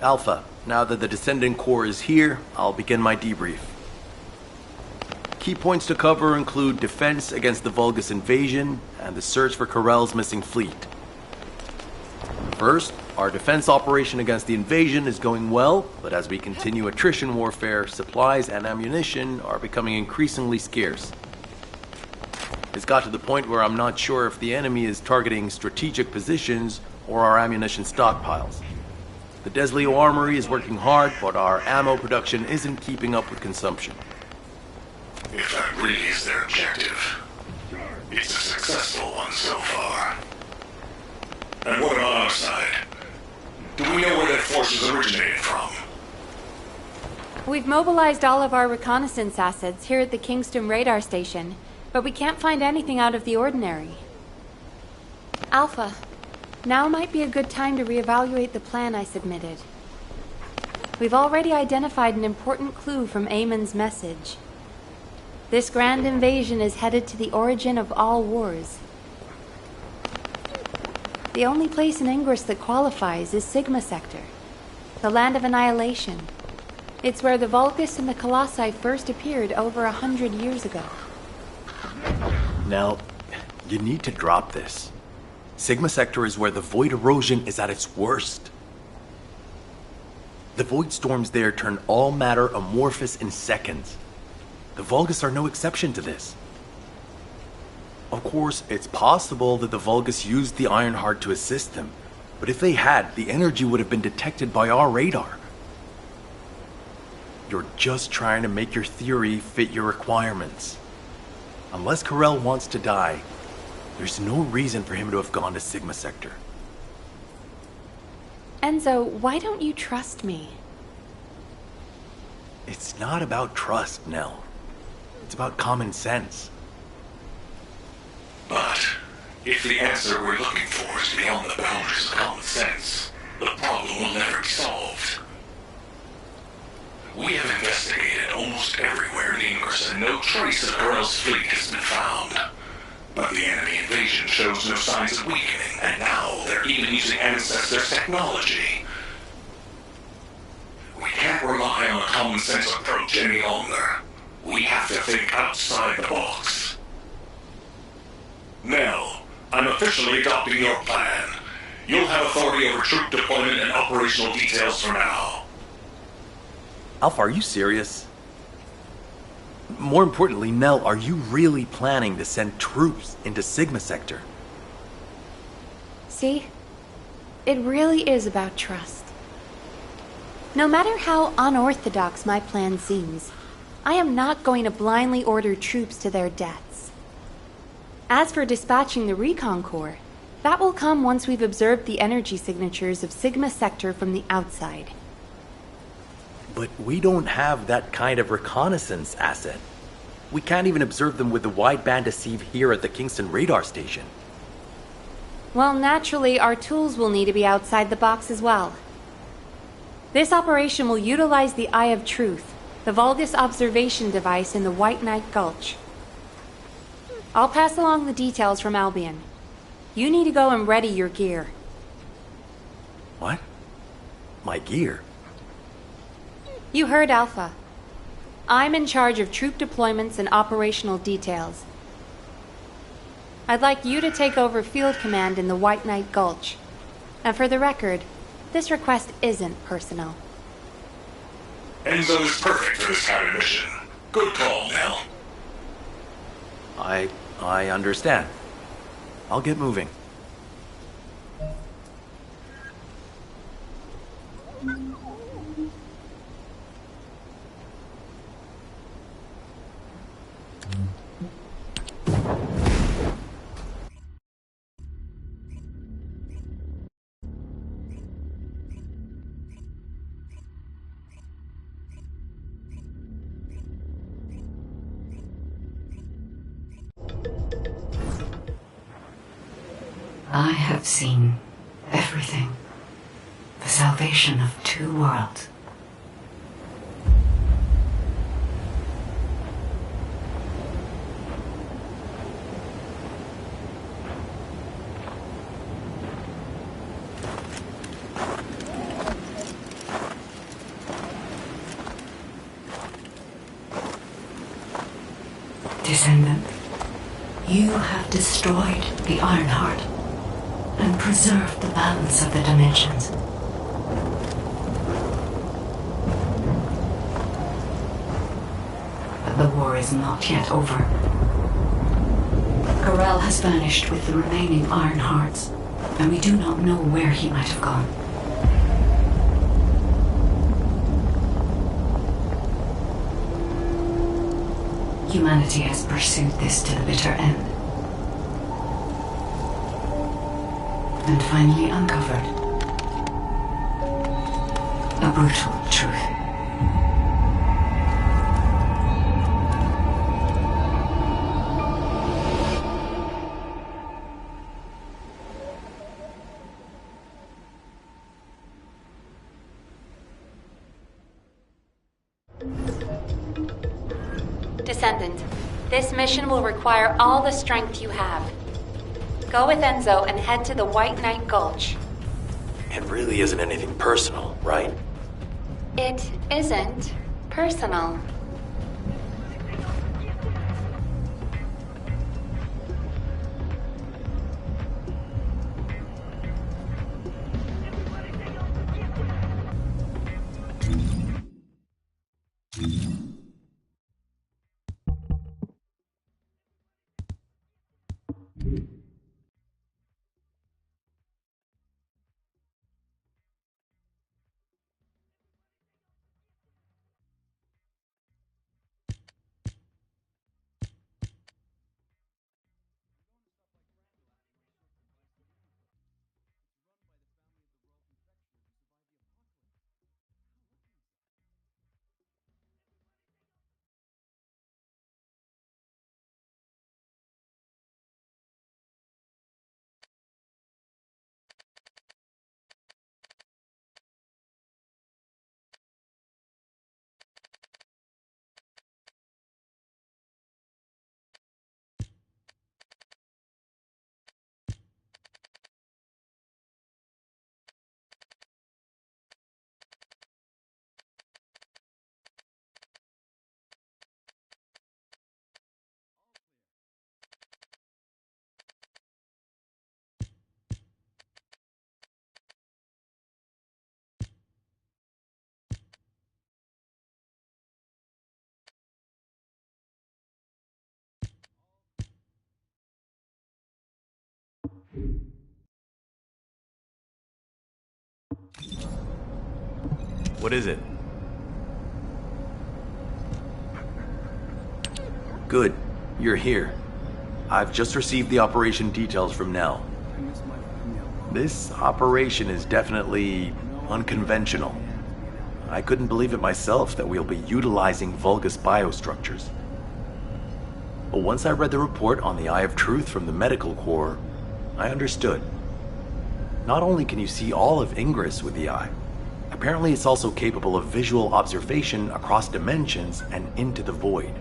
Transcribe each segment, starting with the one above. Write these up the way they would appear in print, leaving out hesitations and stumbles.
Alpha, now that the Descendant Corps is here, I'll begin my debrief. Key points to cover include defense against the Vulgus invasion and the search for Corell's missing fleet. First, our defense operation against the invasion is going well, but as we continue attrition warfare, supplies and ammunition are becoming increasingly scarce. It's got to the point where I'm not sure if the enemy is targeting strategic positions or our ammunition stockpiles. The Desleo Armory is working hard, but our ammo production isn't keeping up with consumption. If that really is their objective, it's a successful one so far. And what about our side? Do we know where that force is originated from? We've mobilized all of our reconnaissance assets here at the Kingston radar station, but we can't find anything out of the ordinary. Alpha, now might be a good time to reevaluate the plan I submitted. We've already identified an important clue from Eamon's message. This grand invasion is headed to the origin of all wars. The only place in Ingress that qualifies is Sigma Sector, the land of annihilation. It's where the Vulgus and the Colossi first appeared over 100 years ago. Now, you need to drop this. Sigma Sector is where the void erosion is at its worst. The void storms there turn all matter amorphous in seconds. The Vulgus are no exception to this. Of course, it's possible that the Vulgus used the Ironheart to assist them, but if they had, the energy would have been detected by our radar. You're just trying to make your theory fit your requirements. Unless Corell wants to die, there's no reason for him to have gone to Sigma Sector. Enzo, why don't you trust me? It's not about trust, Nell. It's about common sense. But if the answer we're looking for is beyond the boundaries of common sense, the problem will never be solved. We have investigated almost everywhere in Ingress, and no trace of Corell's fleet has been found. But the enemy invasion shows no signs of weakening, and now they're even using Ancestor's technology. We can't rely on a common sense approach any longer. We have to think outside the box. Nell, I'm officially adopting your plan. You'll have authority over troop deployment and operational details from now. Alpha, are you serious? More importantly, Nell, are you really planning to send troops into Sigma Sector? See? It really is about trust. No matter how unorthodox my plan seems, I am not going to blindly order troops to their deaths. As for dispatching the Recon Corps, that will come once we've observed the energy signatures of Sigma Sector from the outside. But we don't have that kind of reconnaissance asset. We can't even observe them with the wideband deceive here at the Kingston radar station. Well, naturally, our tools will need to be outside the box as well. This operation will utilize the Eye of Truth, the Vulgus observation device in the White Knight Gulch. I'll pass along the details from Albion. You need to go and ready your gear. What? My gear? You heard Alpha. I'm in charge of troop deployments and operational details. I'd like you to take over field command in the White Knight Gulch. And for the record, this request isn't personal. Enzo is perfect for this kind of mission. Good call, Nell. I understand. I'll get moving. I have seen everything. The salvation of two worlds. Descendant, you have destroyed the Ironheart and preserved the balance of the dimensions. But the war is not yet over. Corel has vanished with the remaining Ironhearts, and we do not know where he might have gone. Humanity has pursued this to the bitter end. And finally uncovered a brutal truth. Descendant, this mission will require all the strength you have. Go with Enzo and head to the White Knight Gulch. It really isn't anything personal, right? It isn't personal. What is it? Good. You're here. I've just received the operation details from Nell. This operation is definitely unconventional. I couldn't believe it myself that we'll be utilizing Vulgus biostructures. But once I read the report on the Eye of Truth from the Medical Corps, I understood. Not only can you see all of Ingress with the eye, apparently it's also capable of visual observation across dimensions and into the void.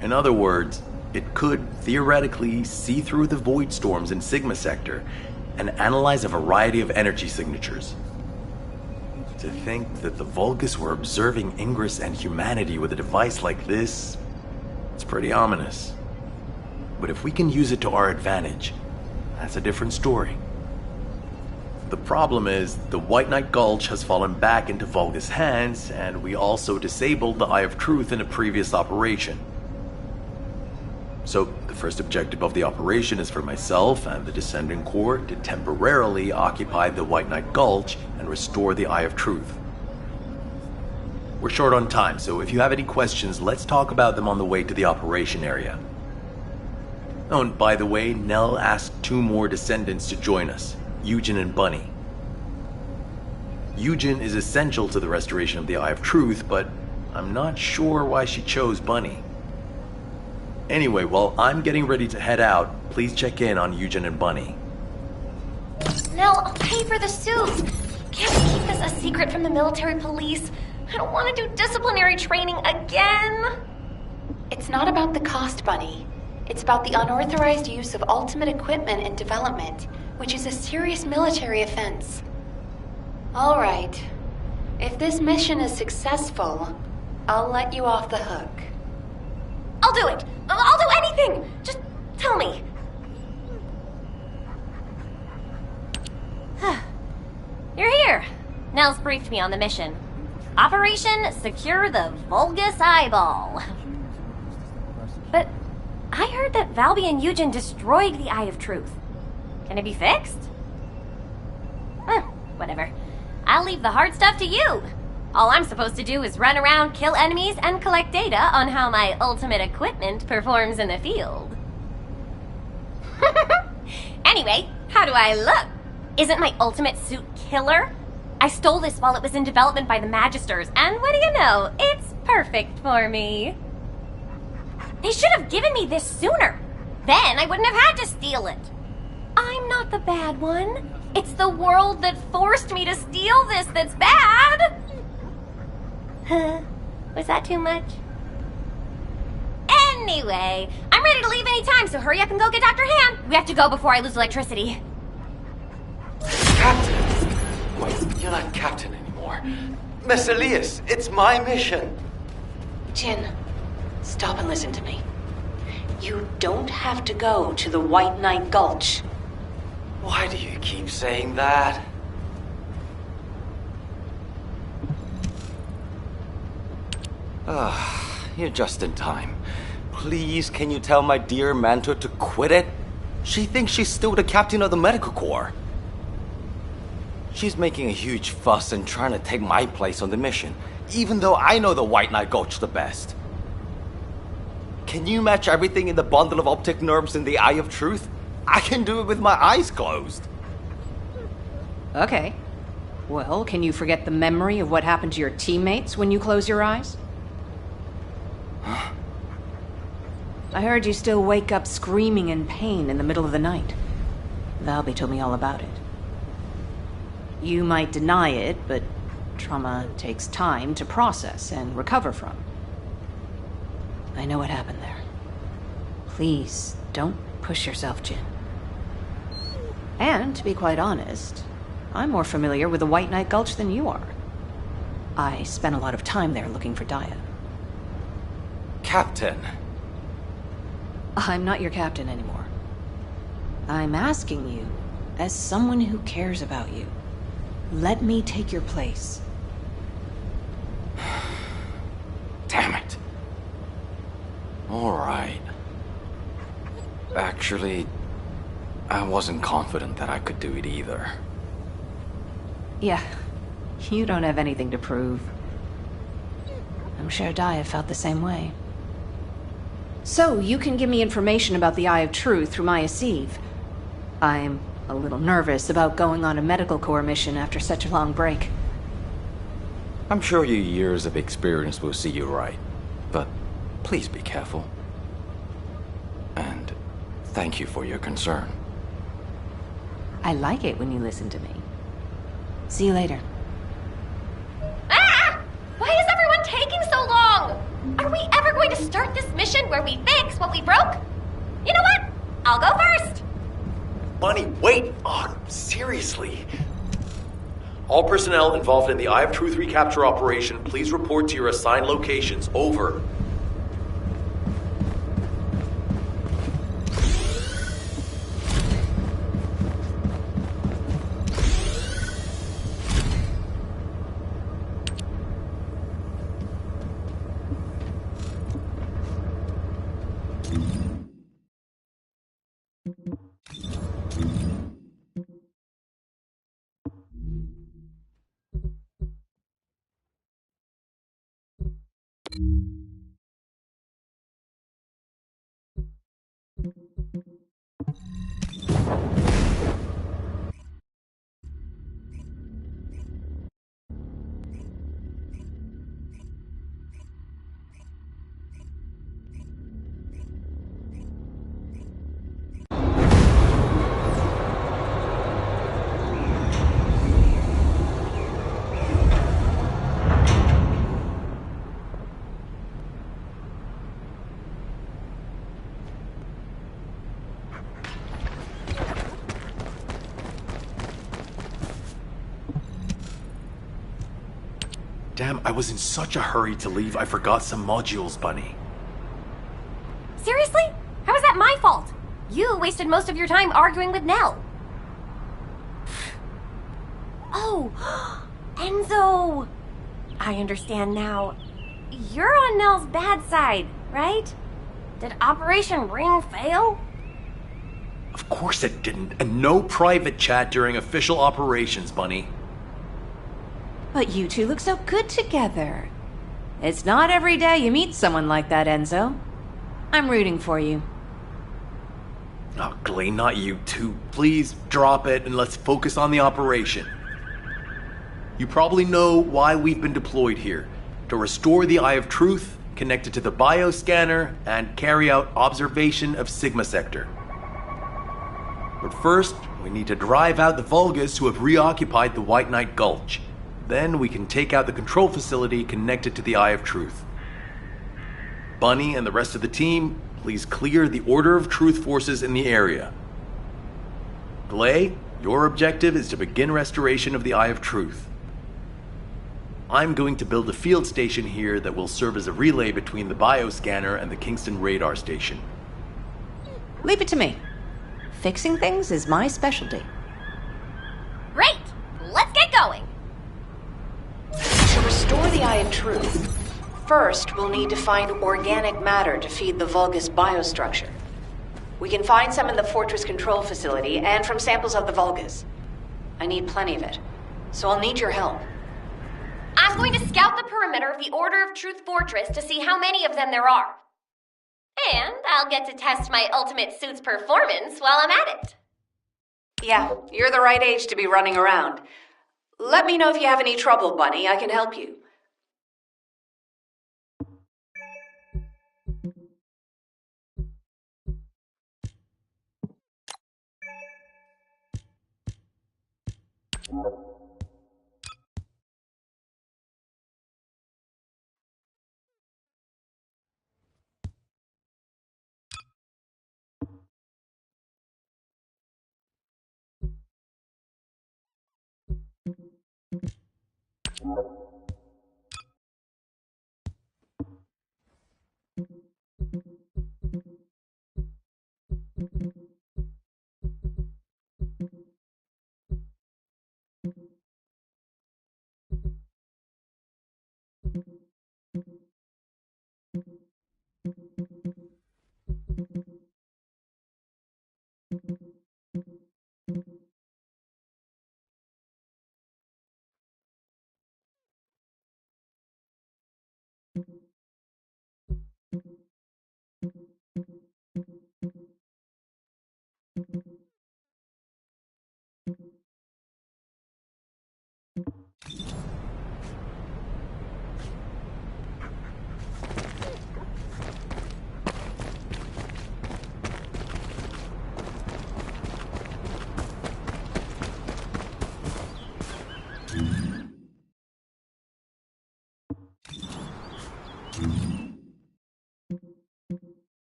In other words, it could theoretically see through the void storms in Sigma Sector and analyze a variety of energy signatures. To think that the Vulgus were observing Ingress and humanity with a device like this, it's pretty ominous. But if we can use it to our advantage, that's a different story. The problem is, the White Knight Gulch has fallen back into Vulgus hands, and we also disabled the Eye of Truth in a previous operation. So, the first objective of the operation is for myself and the Descendant Corps to temporarily occupy the White Knight Gulch and restore the Eye of Truth. We're short on time, so if you have any questions, let's talk about them on the way to the operation area. Oh, and by the way, Nell asked 2 more Descendants to join us, Eugen and Bunny. Eugen is essential to the restoration of the Eye of Truth, but I'm not sure why she chose Bunny. Anyway, while I'm getting ready to head out, please check in on Eugen and Bunny. Nell, I'll pay for the suits. Can't we keep this a secret from the military police? I don't want to do disciplinary training again. It's not about the cost, Bunny. It's about the unauthorized use of ultimate equipment in development, which is a serious military offense. All right. If this mission is successful, I'll let you off the hook. I'll do it. I'll do anything. Just tell me. You're here. Nels briefed me on the mission. Operation Secure the Vulgus Eyeball. But I heard that Valby and Eugen destroyed the Eye of Truth. Can it be fixed? Whatever. I'll leave the hard stuff to you. All I'm supposed to do is run around, kill enemies, and collect data on how my ultimate equipment performs in the field. Anyway, how do I look? Isn't my ultimate suit killer? I stole this while it was in development by the Magisters, and what do you know? It's perfect for me. They should have given me this sooner. Then I wouldn't have had to steal it. I'm not the bad one. It's the world that forced me to steal this that's bad. Was that too much? Anyway, I'm ready to leave any time, so hurry up and go get Dr. Han. We have to go before I lose electricity. Captain! Wait, you're not captain anymore. Miss Elias, it's my mission. Jin, stop and listen to me. You don't have to go to the White Knight Gulch. Why do you keep saying that? You're just in time. Please, can you tell my dear mentor to quit it? She thinks she's still the captain of the medical corps. She's making a huge fuss and trying to take my place on the mission, even though I know the White Knight Gulch the best. Can you match everything in the bundle of optic nerves in the Eye of Truth? I can do it with my eyes closed. Okay. Well, can you forget the memory of what happened to your teammates when you close your eyes? I heard you still wake up screaming in pain in the middle of the night. Valby told me all about it. You might deny it, but trauma takes time to process and recover from. I know what happened there. Please, don't push yourself, Jin. And, to be quite honest, I'm more familiar with the White Knight Gulch than you are. I spent a lot of time there looking for Daya. Captain. I'm not your captain anymore. I'm asking you, as someone who cares about you, let me take your place. Damn it. All right. Actually, I wasn't confident that I could do it either. Yeah, you don't have anything to prove. I'm sure Daya felt the same way. So, you can give me information about the Eye of Truth through Maya Sieve. I'm a little nervous about going on a medical corps mission after such a long break. I'm sure your years of experience will see you right, but please be careful. And thank you for your concern. I like it when you listen to me. See you later. Ah! Why is everyone taking so long? Are we ever going to start this mission where we fix what we broke? You know what? I'll go first. Bunny, wait! Oh, seriously. All personnel involved in the Eye of Truth recapture operation, please report to your assigned locations. Over. Damn, I was in such a hurry to leave, I forgot some modules, Bunny. Seriously? How is that my fault? You wasted most of your time arguing with Nell. Oh, Enzo! I understand now. You're on Nell's bad side, right? Did Operation Ring fail? Of course it didn't. And no private chat during official operations, Bunny. But you two look so good together. It's not every day you meet someone like that, Enzo. I'm rooting for you. Oh, Glenn, not you two. Please drop it and let's focus on the operation. You probably know why we've been deployed here. To restore the Eye of Truth, connect it to the bioscanner, and carry out observation of Sigma Sector. But first, we need to drive out the Vulgus who have reoccupied the White Knight Gulch. Then we can take out the control facility connected to the Eye of Truth. Bunny and the rest of the team, please clear the Order of Truth forces in the area. Glay, your objective is to begin restoration of the Eye of Truth. I'm going to build a field station here that will serve as a relay between the bioscanner and the Kingston radar station. Leave it to me. Fixing things is my specialty. Great! Let's get going! To restore the Eye of Truth, first we'll need to find organic matter to feed the Vulgus biostructure. We can find some in the Fortress Control Facility and from samples of the Vulgus. I need plenty of it, so I'll need your help. I'm going to scout the perimeter of the Order of Truth Fortress to see how many of them there are. And I'll get to test my ultimate suit's performance while I'm at it. Yeah, you're the right age to be running around. Let me know if you have any trouble, Bunny. I can help you.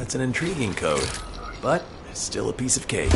That's an intriguing code, but still a piece of cake.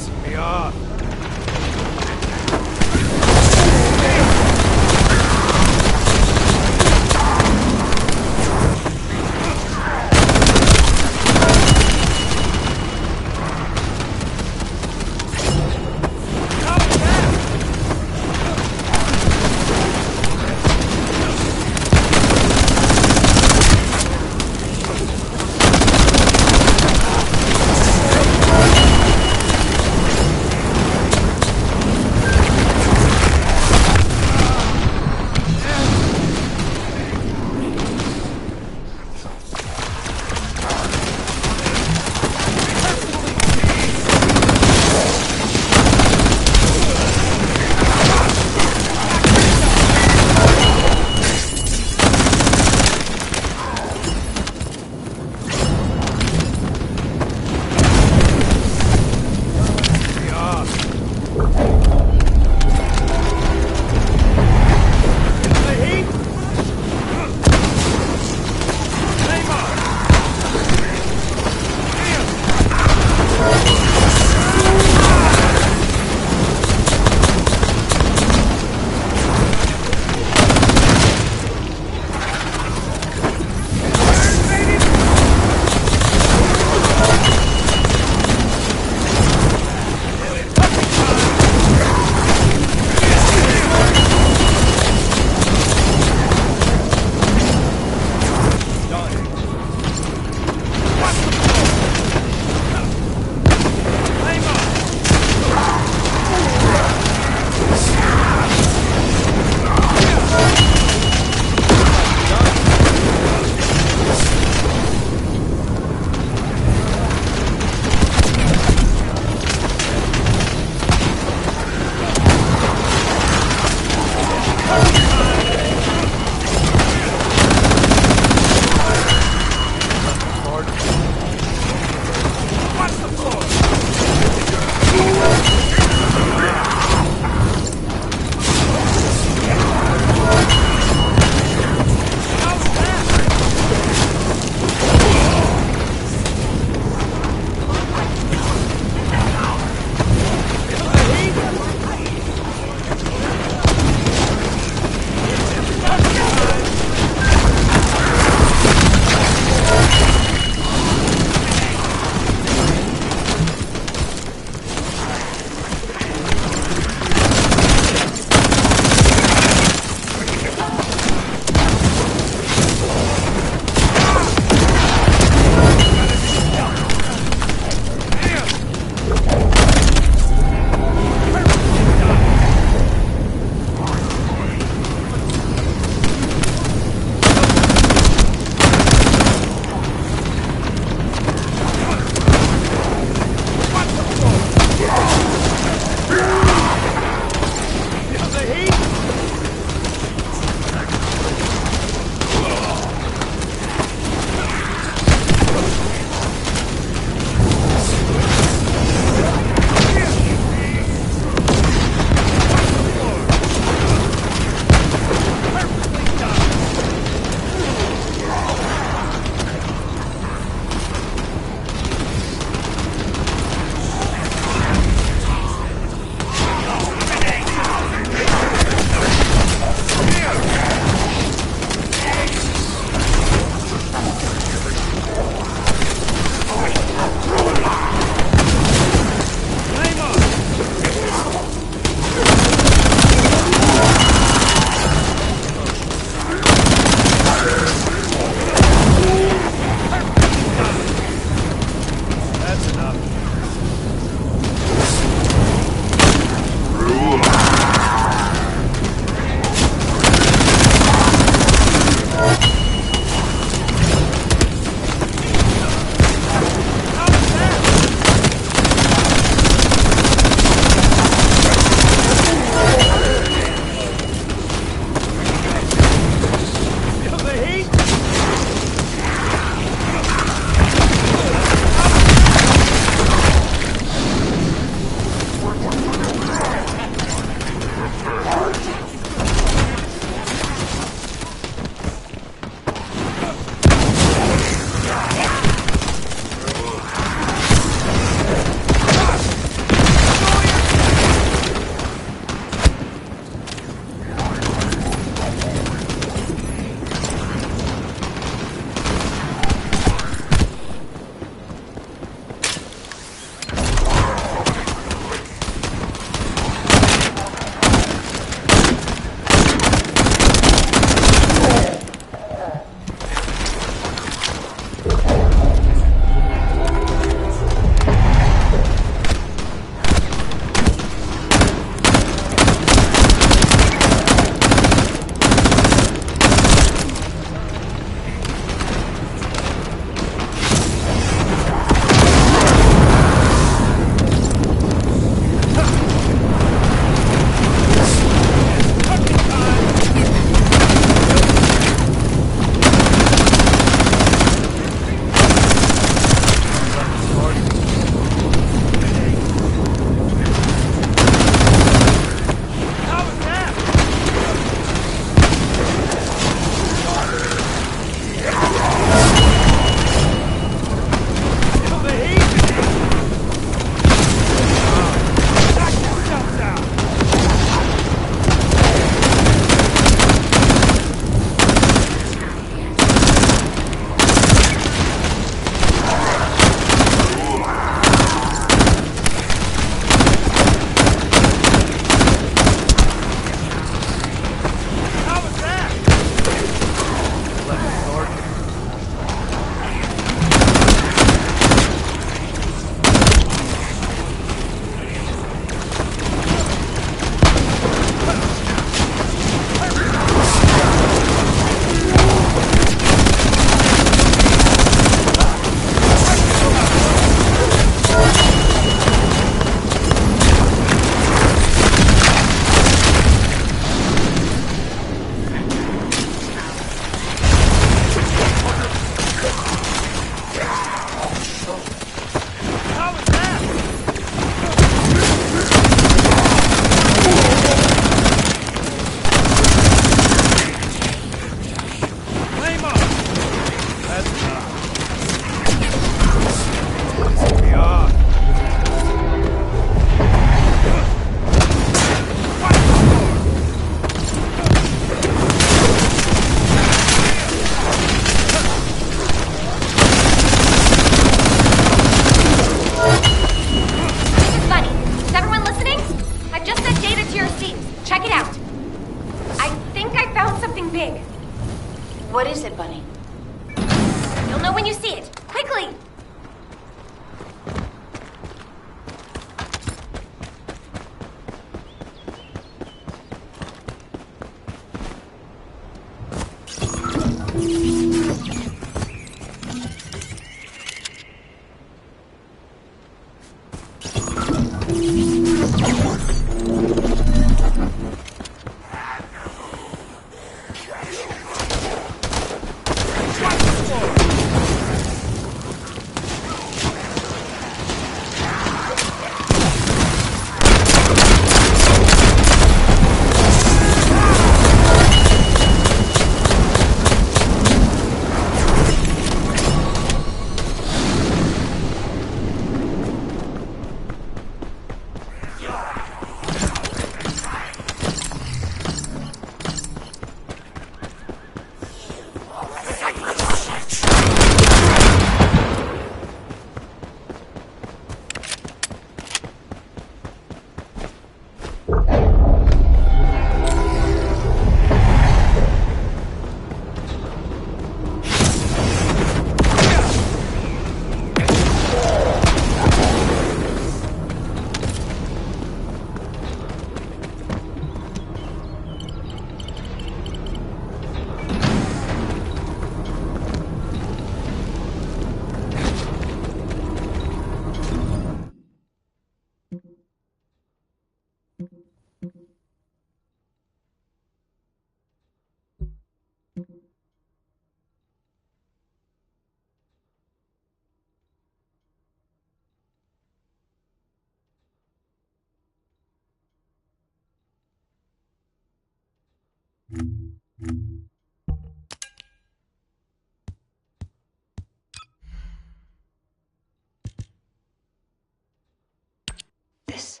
This...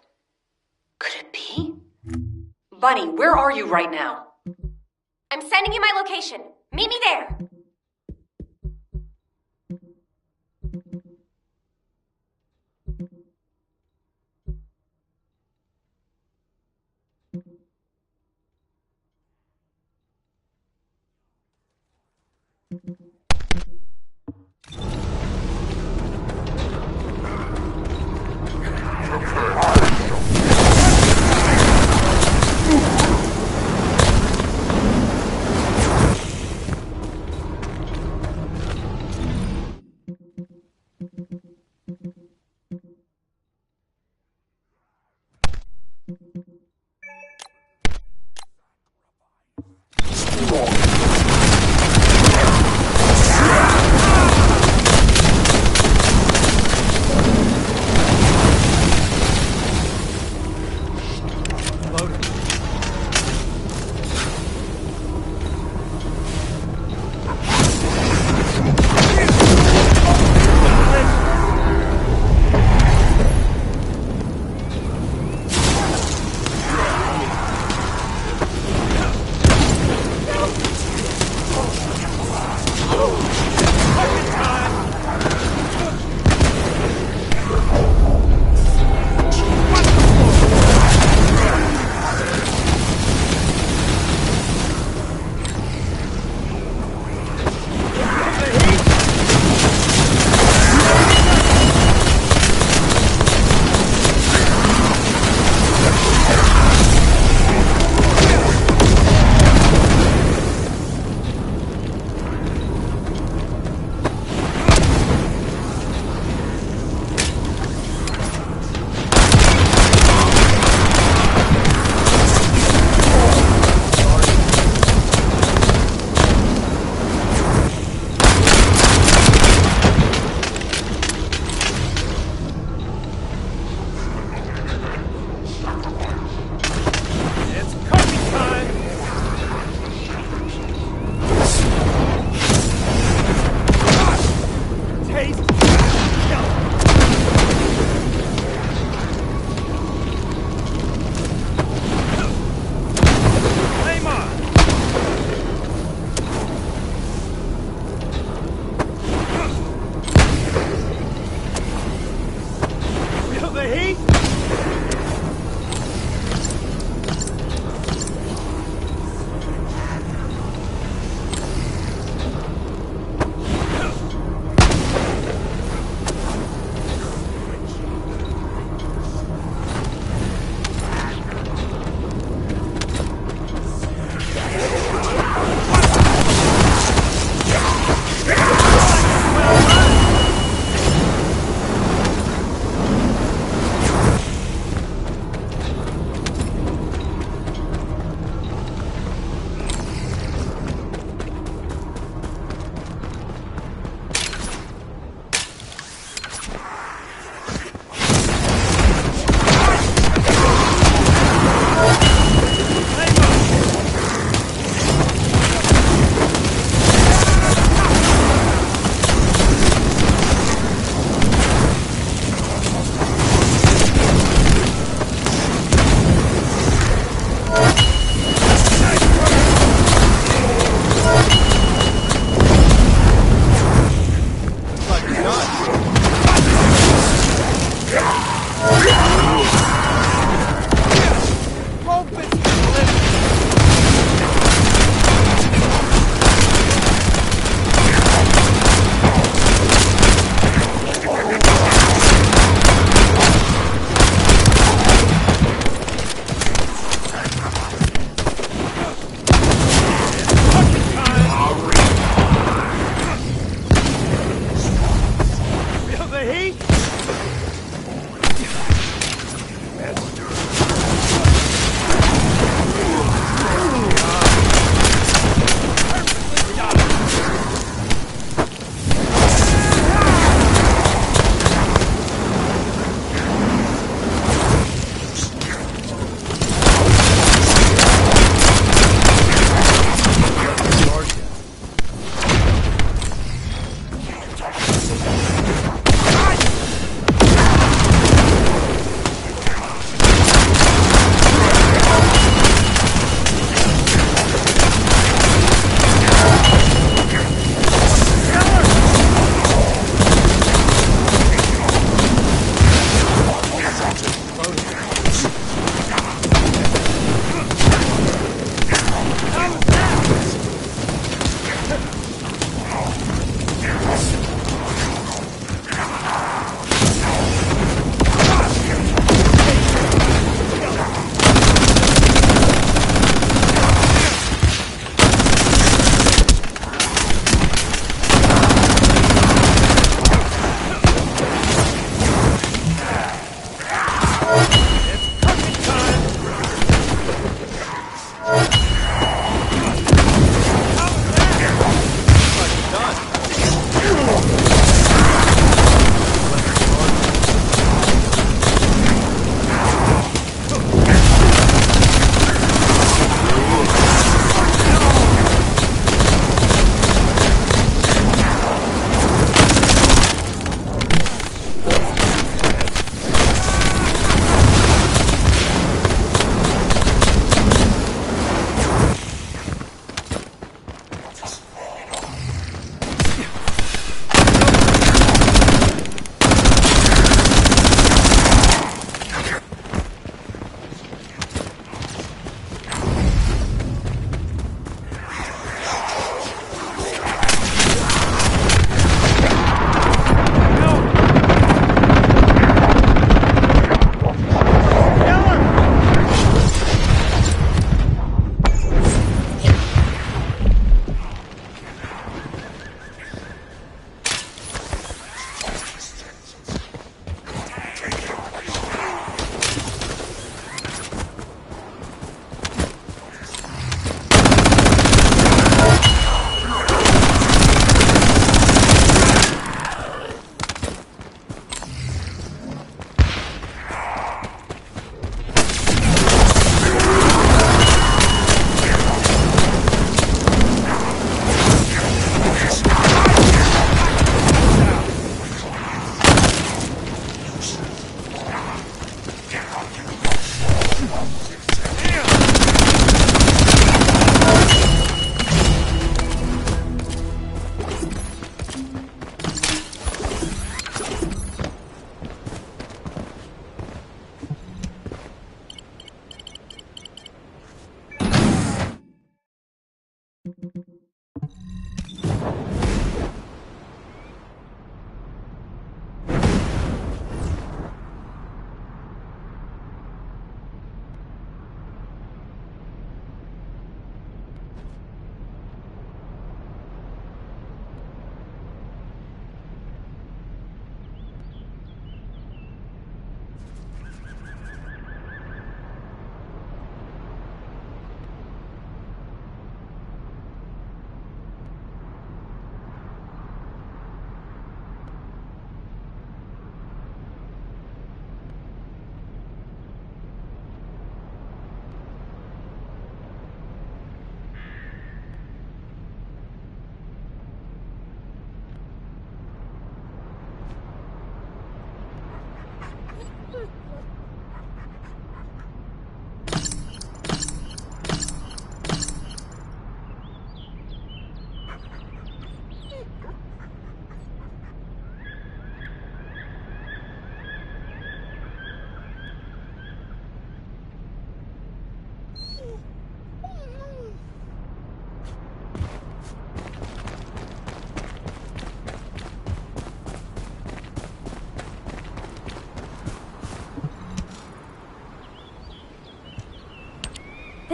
could it be? Bunny, where are you right now? I'm sending you my location. Meet me there.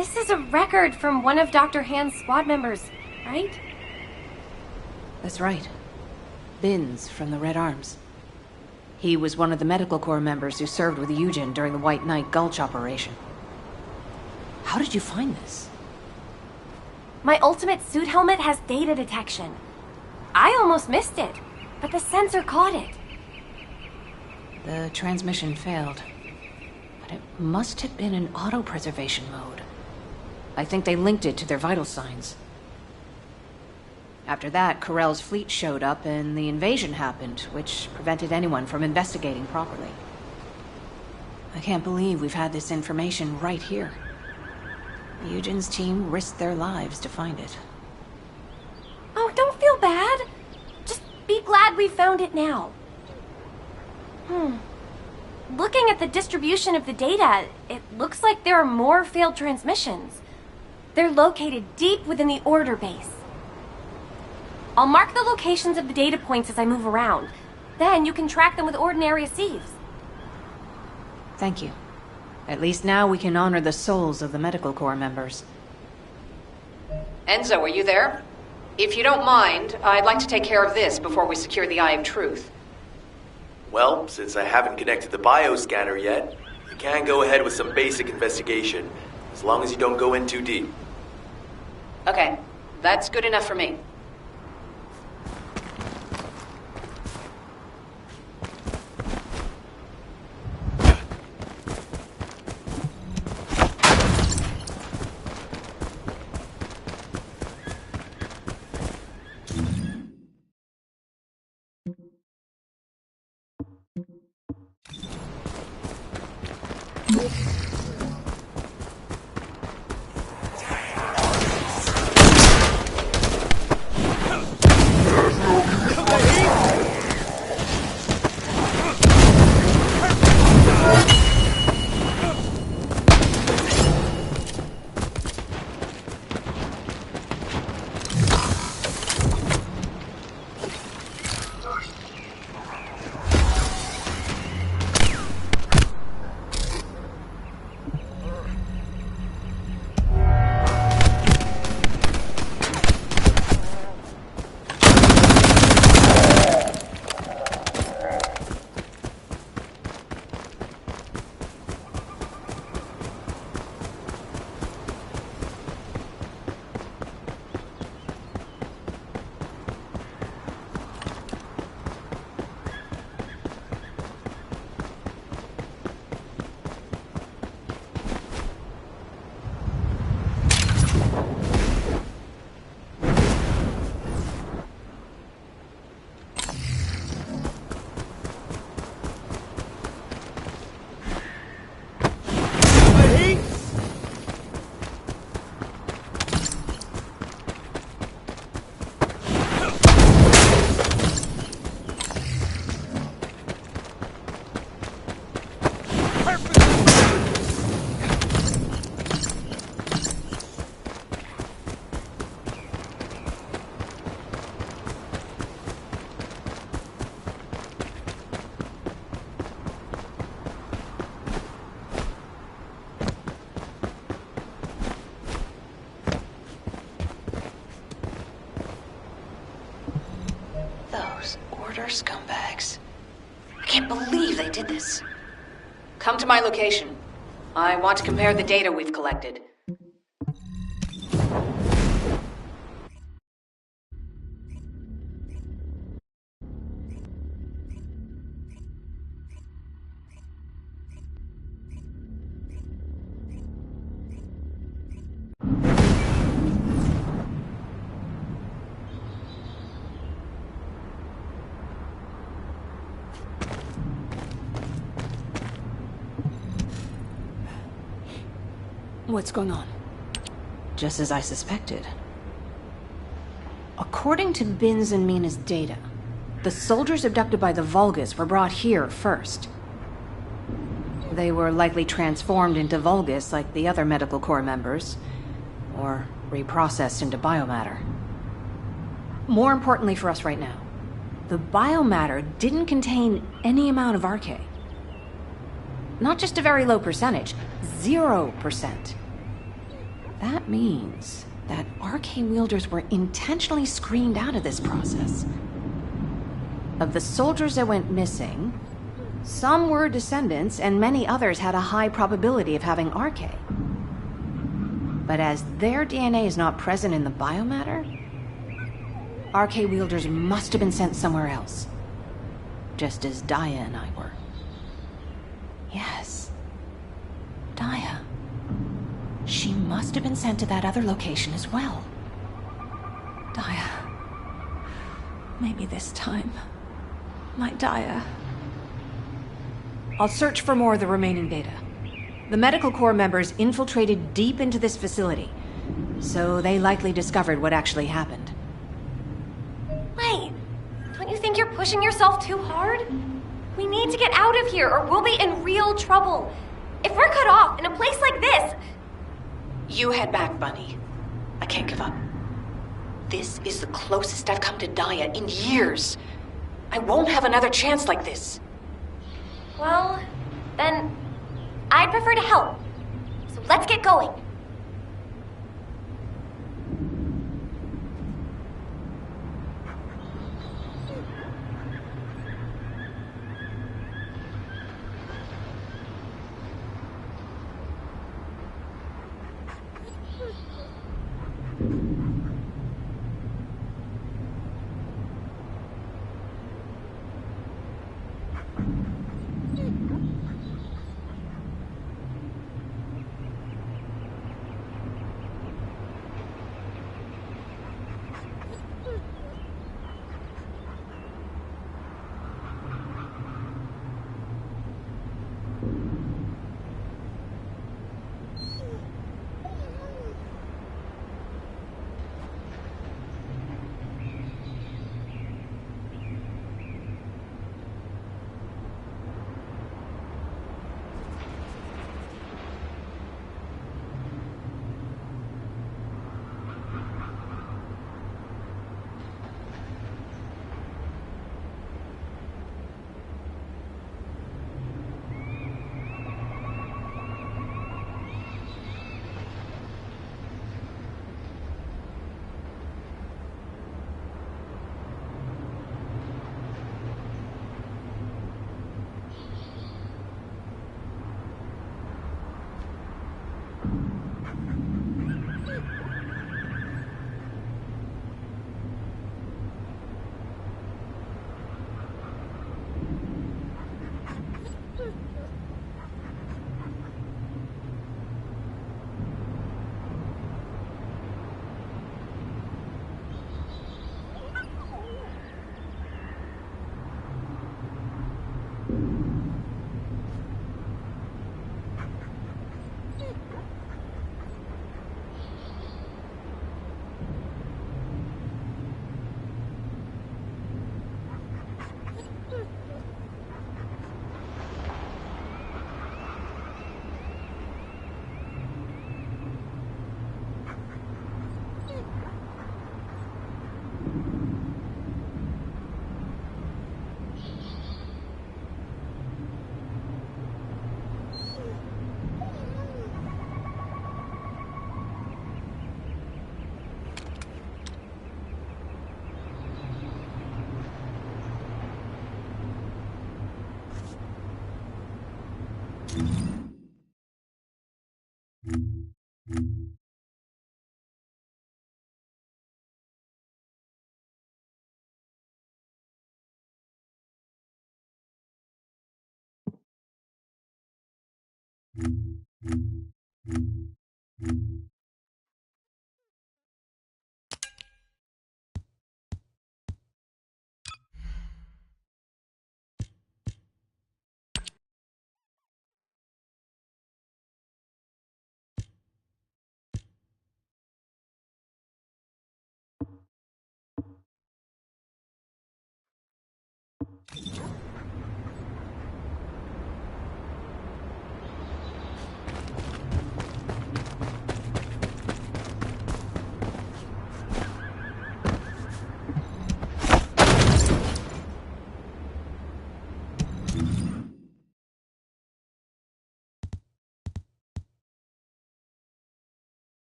This is a record from one of Dr. Hand's squad members, right? That's right. Binns from the Red Arms. He was one of the Medical Corps members who served with Eugen during the White Knight Gulch operation. How did you find this? My ultimate suit helmet has data detection. I almost missed it, but the sensor caught it. The transmission failed. But it must have been in auto-preservation mode. I think they linked it to their vital signs. After that, Corell's fleet showed up and the invasion happened, which prevented anyone from investigating properly. I can't believe we've had this information right here. Eugen's team risked their lives to find it. Oh, don't feel bad. Just be glad we found it now. Looking at the distribution of the data, it looks like there are more failed transmissions. They're located deep within the order base. I'll mark the locations of the data points as I move around. Then you can track them with ordinary sieves. Thank you. At least now we can honor the souls of the Medical Corps members. Enzo, are you there? If you don't mind, I'd like to take care of this before we secure the Eye of Truth. Well, since I haven't connected the bioscanner yet, you can go ahead with some basic investigation, as long as you don't go in too deep. Okay, that's good enough for me. Scumbags. I can't believe they did this. Come to my location. I want to compare the data we've collected. What's going on? Just as I suspected. According to Binns and Mina's data, the soldiers abducted by the Vulgus were brought here first. They were likely transformed into Vulgus like the other Medical Corps members, or reprocessed into biomatter. More importantly for us right now, the biomatter didn't contain any amount of RK. Not just a very low percentage, 0%. That means that RK wielders were intentionally screened out of this process. Of the soldiers that went missing, some were descendants and many others had a high probability of having RK. But as their DNA is not present in the biomatter, RK wielders must have been sent somewhere else. Just as Daya and I were. Yes. Daya. She must have been sent to that other location as well. Daya. Maybe this time. My Daya. I'll search for more of the remaining data. The Medical Corps members infiltrated deep into this facility, so they likely discovered what actually happened. Wait, don't you think you're pushing yourself too hard? We need to get out of here or we'll be in real trouble. If we're cut off in a place like this... You head back, Bunny. I can't give up. This is the closest I've come to Daya in years. I won't have another chance like this. Well, then I'd prefer to help. So let's get going.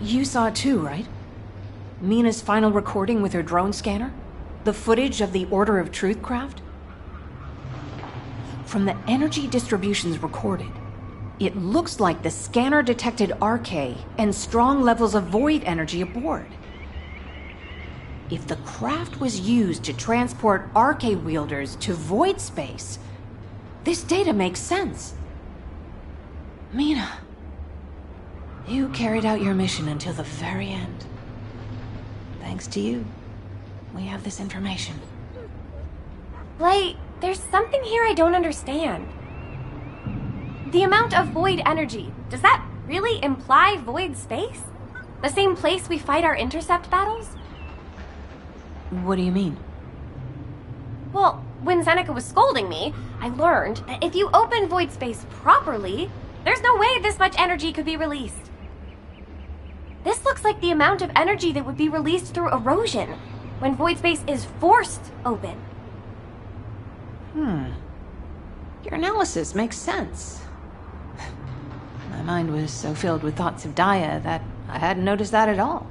You saw it too, right? Mina's final recording with her drone scanner? The footage of the Order of Truth craft? From the energy distributions recorded, it looks like the scanner detected RK and strong levels of void energy aboard. If the craft was used to transport RK wielders to void space, this data makes sense. Mina, you carried out your mission until the very end. Thanks to you, we have this information. Like, there's something here I don't understand. The amount of void energy, does that really imply void space? The same place we fight our intercept battles? What do you mean? Well, when Seneca was scolding me, I learned that if you open void space properly, there's no way this much energy could be released. This looks like the amount of energy that would be released through erosion when void space is forced open. Your analysis makes sense. My mind was so filled with thoughts of Daya that I hadn't noticed that at all.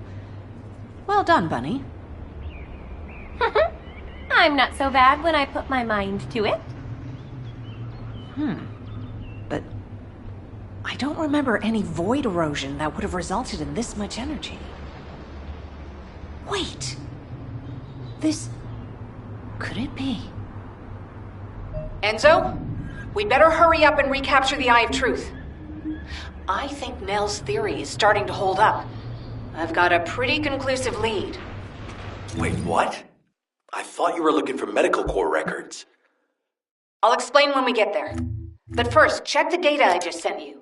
Well done, Bunny. I'm not so bad when I put my mind to it. But I don't remember any void erosion that would have resulted in this much energy. Wait. This... could it be? Enzo, we'd better hurry up and recapture the Eye of Truth. I think Nell's theory is starting to hold up. I've got a pretty conclusive lead. Wait, what? I thought you were looking for medical core records. I'll explain when we get there. But first, check the data I just sent you.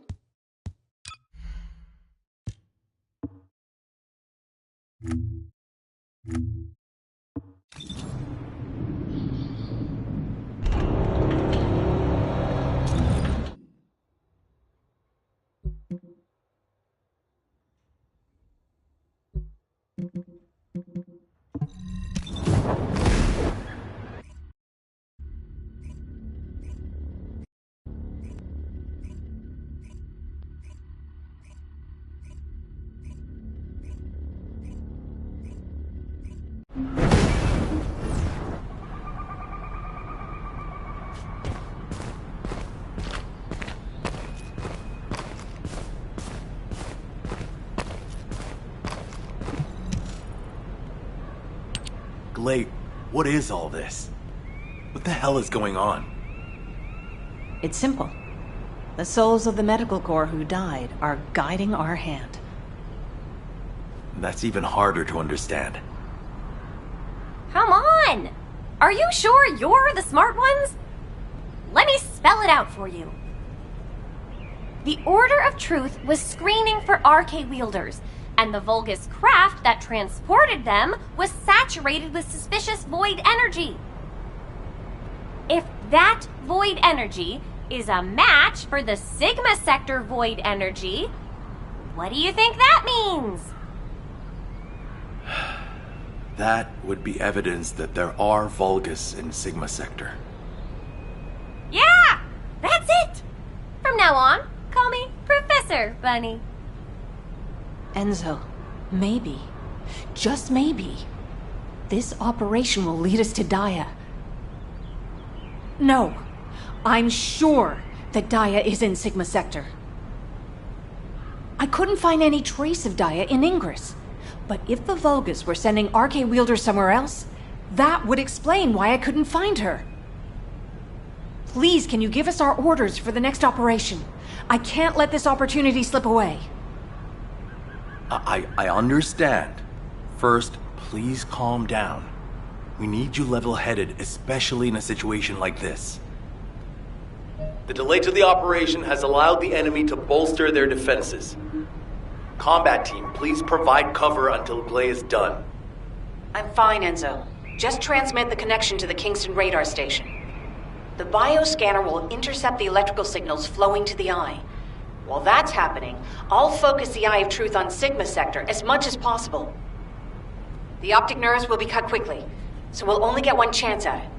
Glade, what is all this? What the hell is going on? It's simple. The souls of the medical corps who died are guiding our hand. That's even harder to understand. Come on! Are you sure you're the smart ones? Let me spell it out for you. The Order of Truth was screening for RK wielders, and the Vulgus craft that transported them was saturated with suspicious void energy. If that void energy is a match for the Sigma Sector void energy, what do you think that means? That would be evidence that there are Vulgus in Sigma Sector. Yeah! That's it! From now on, call me Professor Bunny. Enzo, maybe, just maybe, this operation will lead us to Dia. No, I'm sure that Dia is in Sigma Sector. I couldn't find any trace of Dia in Ingress. But if the Vulgus were sending RK wielders somewhere else, that would explain why I couldn't find her. Please, can you give us our orders for the next operation? I can't let this opportunity slip away. I understand. First, please calm down. We need you level-headed, especially in a situation like this. The delay to the operation has allowed the enemy to bolster their defenses. Combat team, please provide cover until play is done. I'm fine, Enzo. Just transmit the connection to the Kingston radar station. The bioscanner will intercept the electrical signals flowing to the eye. While that's happening, I'll focus the Eye of Truth on Sigma Sector as much as possible. The optic nerves will be cut quickly, so we'll only get one chance at it.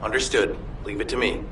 Understood. Leave it to me.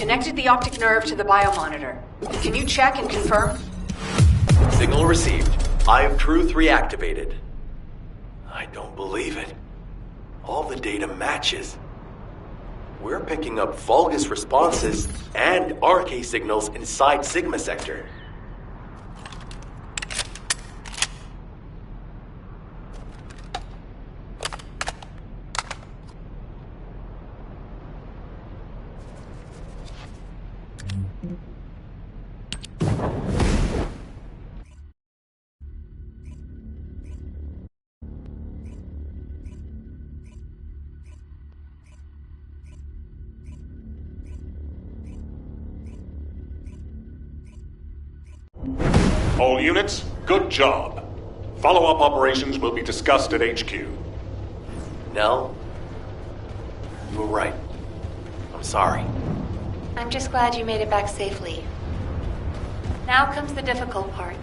connected the optic nerve to the biomonitor. Can you check and confirm? Signal received. Eye of Truth reactivated. I don't believe it. All the data matches. We're picking up Vulgus responses and RK signals inside Sigma Sector. All units, good job. Follow-up operations will be discussed at HQ. Nell, you were right. I'm sorry. I'm just glad you made it back safely. Now comes the difficult part.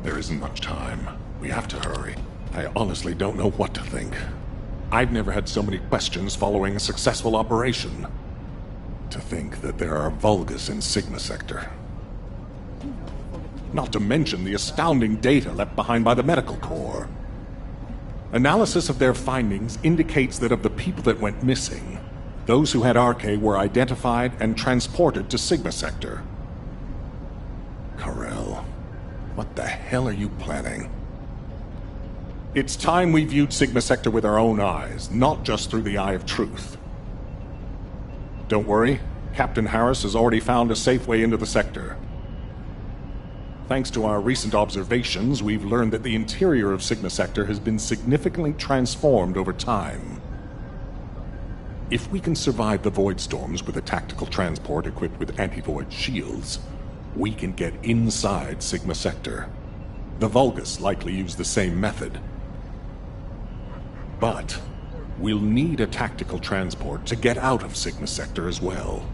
There isn't much time. We have to hurry. I honestly don't know what to think. I've never had so many questions following a successful operation. To think that there are Vulgus in Sigma Sector. Not to mention the astounding data left behind by the Medical Corps. Analysis of their findings indicates that of the people that went missing, those who had RK were identified and transported to Sigma Sector. Karel, what the hell are you planning? It's time we viewed Sigma Sector with our own eyes, not just through the Eye of Truth. Don't worry, Captain Harris has already found a safe way into the sector. Thanks to our recent observations, we've learned that the interior of Sigma Sector has been significantly transformed over time. If we can survive the void storms with a tactical transport equipped with anti-void shields, we can get inside Sigma Sector. The Vulgus likely use the same method. But we'll need a tactical transport to get out of Sigma Sector as well.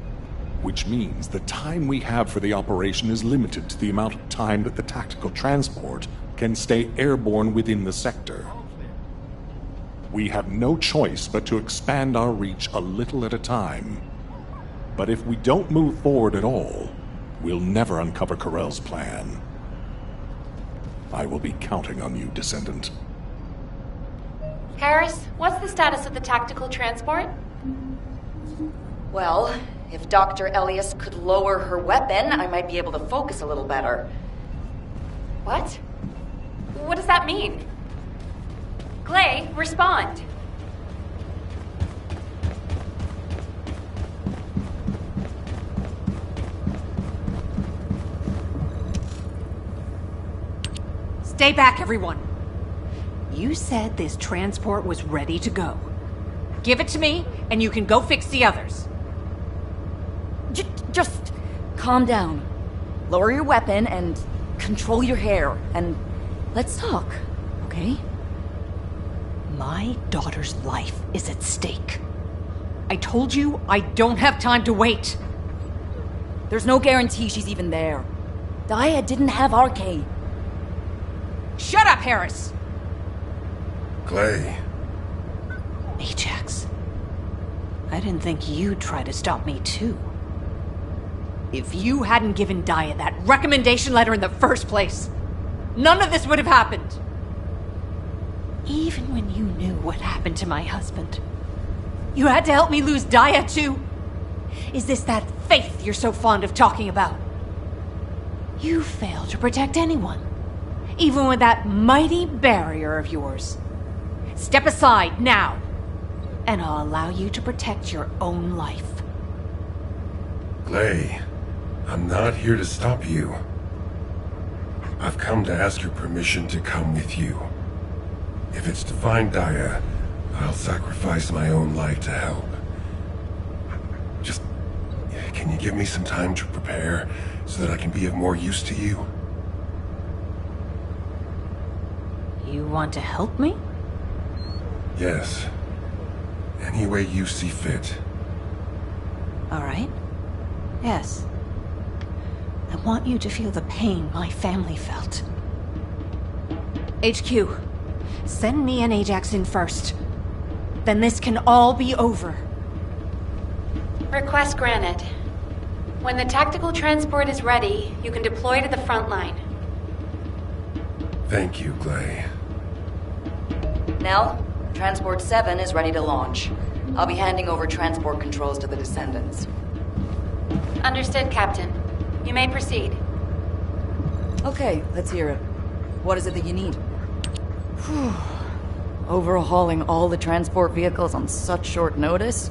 Which means the time we have for the operation is limited to the amount of time that the tactical transport can stay airborne within the sector. We have no choice but to expand our reach a little at a time. But if we don't move forward at all, we'll never uncover Karel's plan. I will be counting on you, Descendant. Harris, what's the status of the tactical transport? Well, if Dr. Elias could lower her weapon, I might be able to focus a little better. What? What does that mean? Glay, respond. Stay back, everyone. You said this transport was ready to go. Give it to me, and you can go fix the others. Just calm down. Lower your weapon and control your hair, and let's talk, okay? My daughter's life is at stake. I told you I don't have time to wait. There's no guarantee she's even there. Daya didn't have RK. Shut up, Harris! Clay. Ajax. I didn't think you'd try to stop me, too. If you hadn't given Daya that recommendation letter in the first place, none of this would have happened. Even when you knew what happened to my husband, you had to help me lose Daya, too. Is this that faith you're so fond of talking about? You fail to protect anyone, even with that mighty barrier of yours. Step aside now, and I'll allow you to protect your own life. Clay, I'm not here to stop you. I've come to ask your permission to come with you. If it's to find Daya, I'll sacrifice my own life to help. Just, can you give me some time to prepare so that I can be of more use to you? You want to help me? Yes. Any way you see fit. All right. Yes. I want you to feel the pain my family felt. HQ, send me and Ajax in first. Then this can all be over. Request granted. When the tactical transport is ready, you can deploy to the front line. Thank you, Clay. Nell, Transport 7 is ready to launch. I'll be handing over transport controls to the Descendants. Understood, Captain. You may proceed. Okay, let's hear it. What is it that you need? Overhauling all the transport vehicles on such short notice?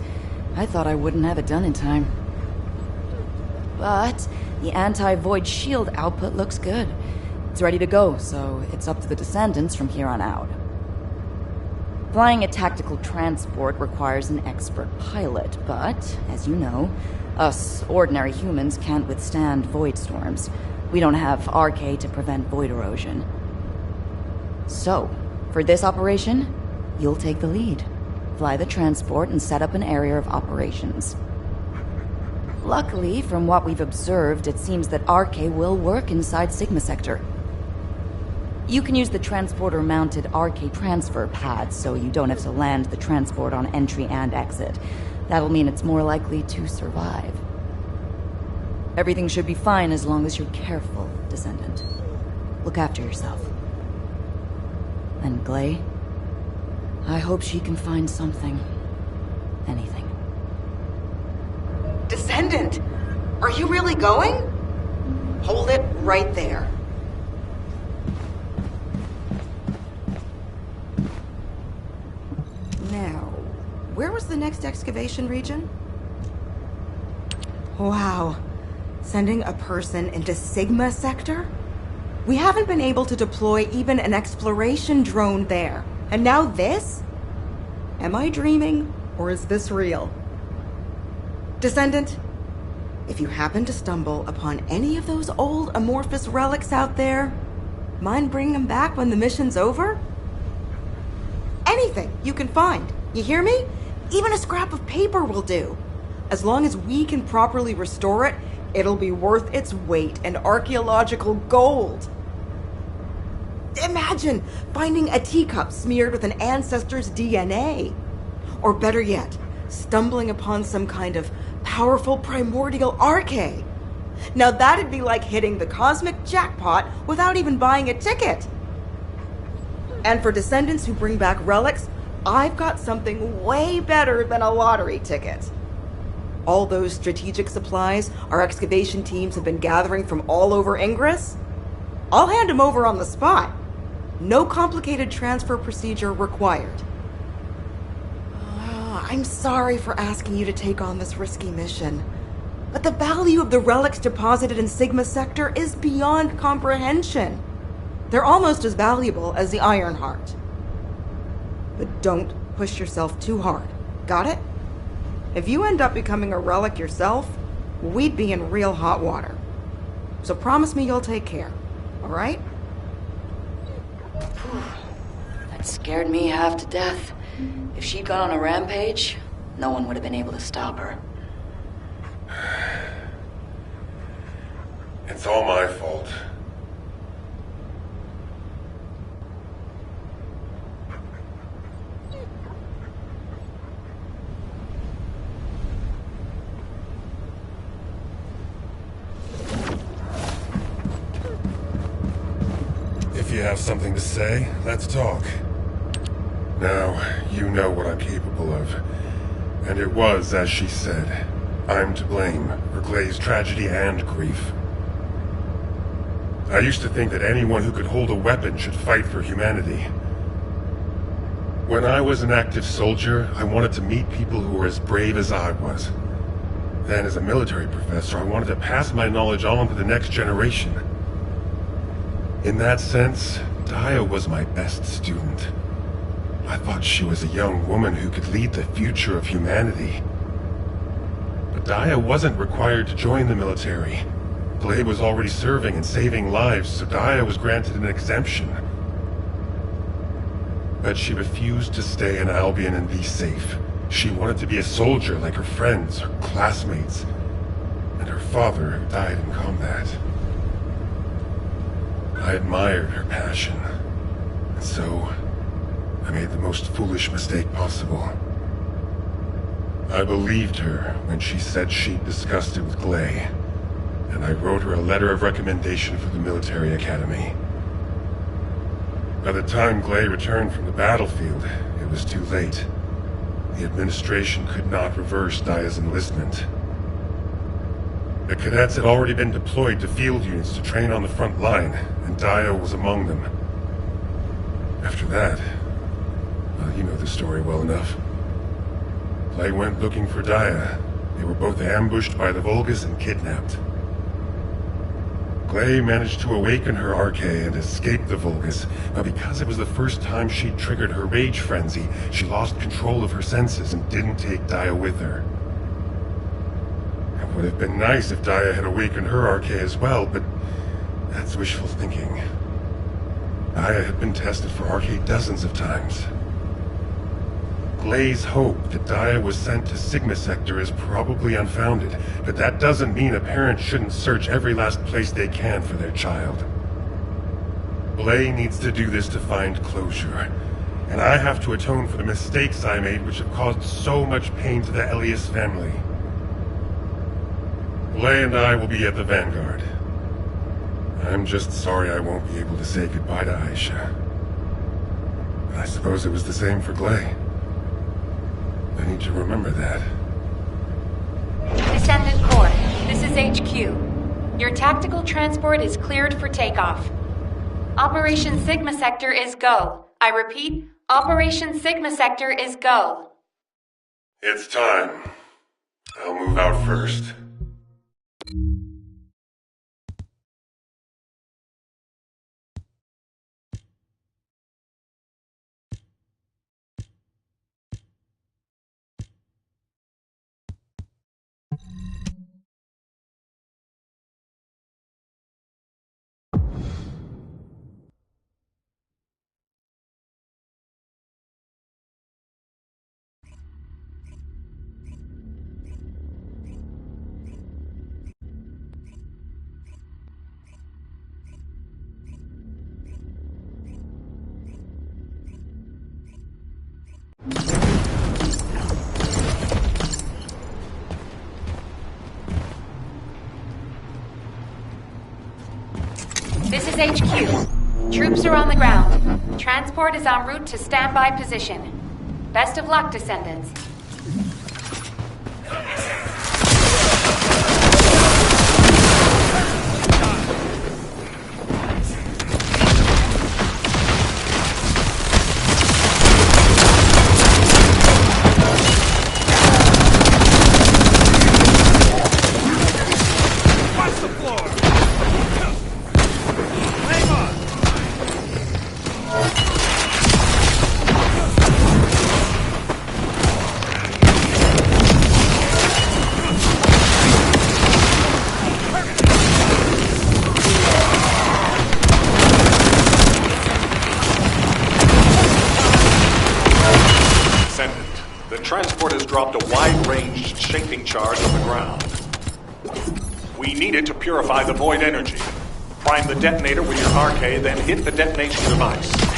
I thought I wouldn't have it done in time. But the anti-void shield output looks good. It's ready to go, so it's up to the Descendants from here on out. Flying a tactical transport requires an expert pilot, but, as you know, us ordinary humans can't withstand void storms. We don't have RK to prevent void erosion. So, for this operation, you'll take the lead. Fly the transport and set up an area of operations. Luckily, from what we've observed, it seems that RK will work inside Sigma Sector. You can use the transporter-mounted RK transfer pad, so you don't have to land the transport on entry and exit. That'll mean it's more likely to survive. Everything should be fine as long as you're careful, Descendant. Look after yourself. And Glay, I hope she can find something. Anything. Descendant! Are you really going? Hold it right there. Now, where was the next excavation region? Wow. Sending a person into Sigma Sector? We haven't been able to deploy even an exploration drone there. And now this? Am I dreaming, or is this real? Descendant, if you happen to stumble upon any of those old amorphous relics out there, mind bringing them back when the mission's over? Anything you can find, you hear me? Even a scrap of paper will do. As long as we can properly restore it, it'll be worth its weight in archaeological gold. Imagine finding a teacup smeared with an ancestor's DNA. Or better yet, stumbling upon some kind of powerful primordial RK. Now that'd be like hitting the cosmic jackpot without even buying a ticket. And for Descendants who bring back relics, I've got something way better than a lottery ticket. All those strategic supplies our excavation teams have been gathering from all over Ingress, I'll hand them over on the spot. No complicated transfer procedure required. I'm sorry for asking you to take on this risky mission, but the value of the relics deposited in Sigma Sector is beyond comprehension. They're almost as valuable as the Iron Heart. But don't push yourself too hard, Got it? If you end up becoming a relic yourself, we'd be in real hot water. So promise me you'll take care, alright? That scared me half to death. If she'd gone on a rampage, no one would have been able to stop her. It's all my fault. If you have something to say, let's talk. Now, you know what I'm capable of. And it was, as she said, I'm to blame for Glay's tragedy and grief. I used to think that anyone who could hold a weapon should fight for humanity. When I was an active soldier, I wanted to meet people who were as brave as I was. Then, as a military professor, I wanted to pass my knowledge on to the next generation. In that sense, Daya was my best student. I thought she was a young woman who could lead the future of humanity. But Daya wasn't required to join the military. Glay was already serving and saving lives, so Daya was granted an exemption. But she refused to stay in Albion and be safe. She wanted to be a soldier like her friends, her classmates, and her father who died in combat. I admired her passion, and so I made the most foolish mistake possible. I believed her when she said she'd discussed it with Glay, and I wrote her a letter of recommendation for the military academy. By the time Glay returned from the battlefield, it was too late. The administration could not reverse Daya's enlistment. The cadets had already been deployed to field units to train on the front line, and Daya was among them. After that, well, you know the story well enough. Glay went looking for Daya. They were both ambushed by the Vulgus and kidnapped. Glay managed to awaken her Arche and escape the Vulgus, but because it was the first time she'd triggered her rage frenzy, she lost control of her senses and didn't take Daya with her. It would have been nice if Daya had awakened her Arche as well, but that's wishful thinking. Daya had been tested for Arche dozens of times. Glay's hope that Daya was sent to Sigma Sector is probably unfounded, but that doesn't mean a parent shouldn't search every last place they can for their child. Glay needs to do this to find closure, and I have to atone for the mistakes I made which have caused so much pain to the Elias family. Glay and I will be at the Vanguard. I'm just sorry I won't be able to say goodbye to Aisha. I suppose it was the same for Glay. I need to remember that. Descendant Corps, this is HQ. Your tactical transport is cleared for takeoff. Operation Sigma Sector is go. I repeat, Operation Sigma Sector is go. It's time. I'll move out first. This is HQ. Troops are on the ground. Transport is en route to standby position. Best of luck, Descendants. transport has dropped a wide-ranged shaping charge on the ground. We need it to purify the void energy. Prime the detonator with your RK, then hit the detonation device.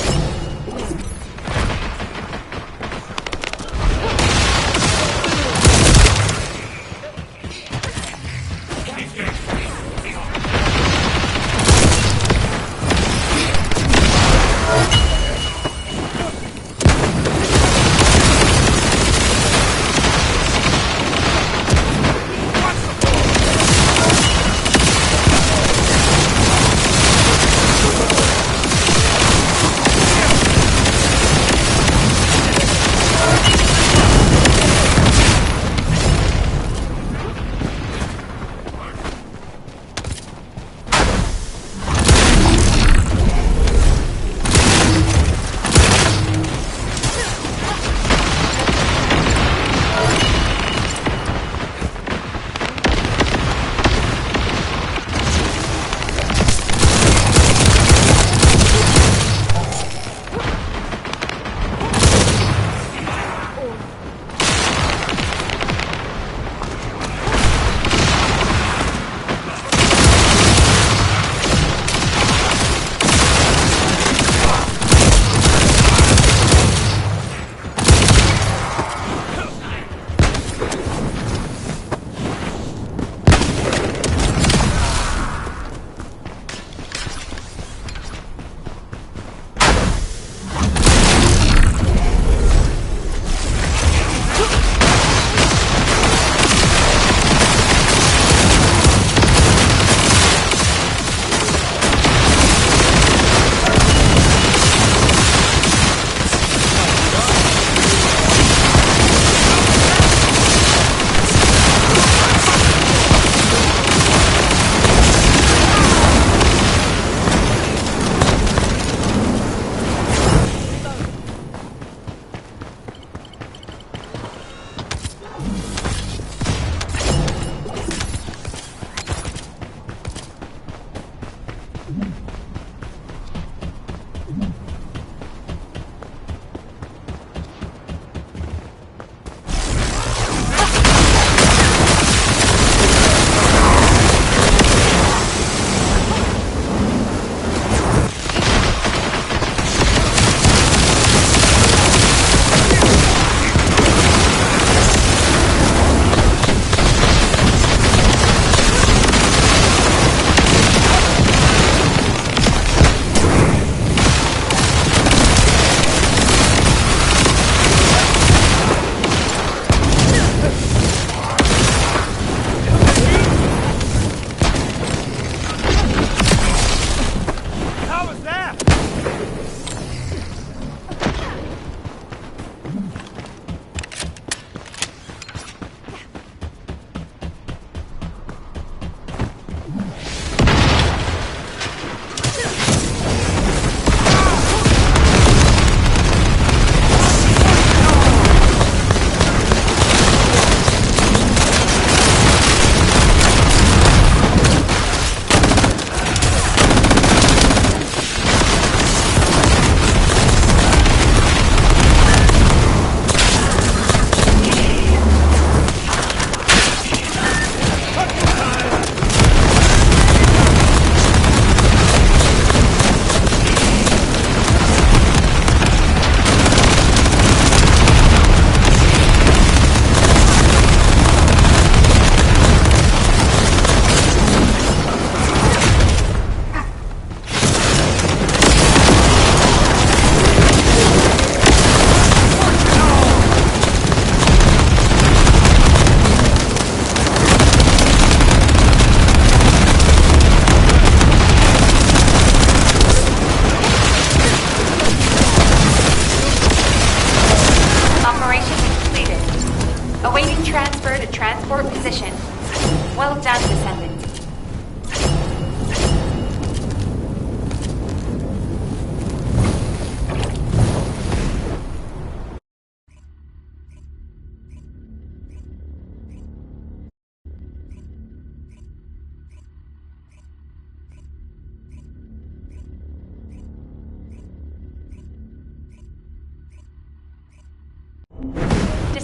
Well done, Descendant.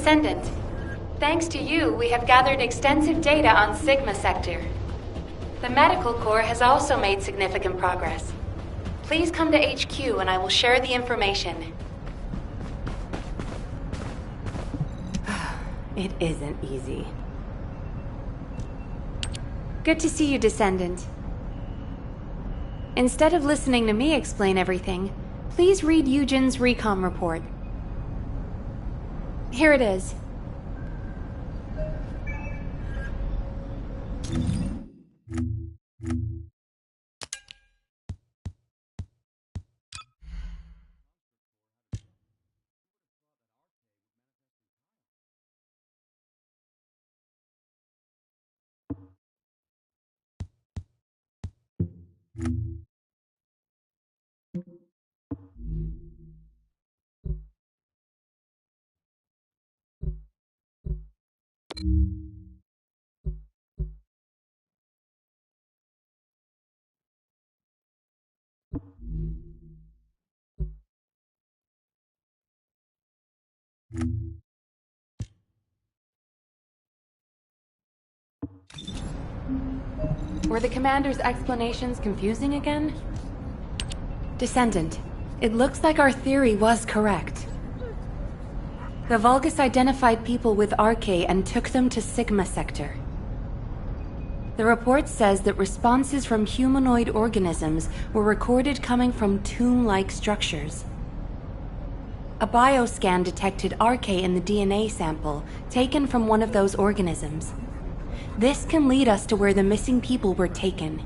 Descendant, thanks to you, we have gathered extensive data on Sigma Sector. The Medical Corps has also made significant progress. Please come to HQ and I will share the information. It isn't easy. Good to see you, Descendant. Instead of listening to me explain everything, please read Eugen's recon report. Here it is. Were the commander's explanations confusing again? Descendant, it looks like our theory was correct. The Vulgus identified people with Arche and took them to Sigma Sector. The report says that responses from humanoid organisms were recorded coming from tomb-like structures. A bioscan detected Arche in the DNA sample taken from one of those organisms. This can lead us to where the missing people were taken.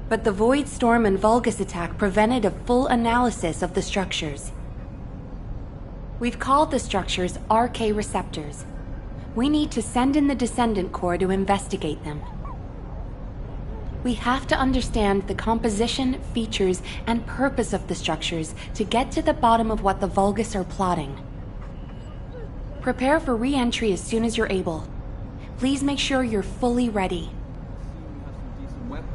But the Void Storm and Vulgus attack prevented a full analysis of the structures. We've called the structures Arche receptors. We need to send in the Descendant Corps to investigate them. We have to understand the composition, features, and purpose of the structures to get to the bottom of what the Vulgus are plotting. Prepare for re-entry as soon as you're able. Please make sure you're fully ready.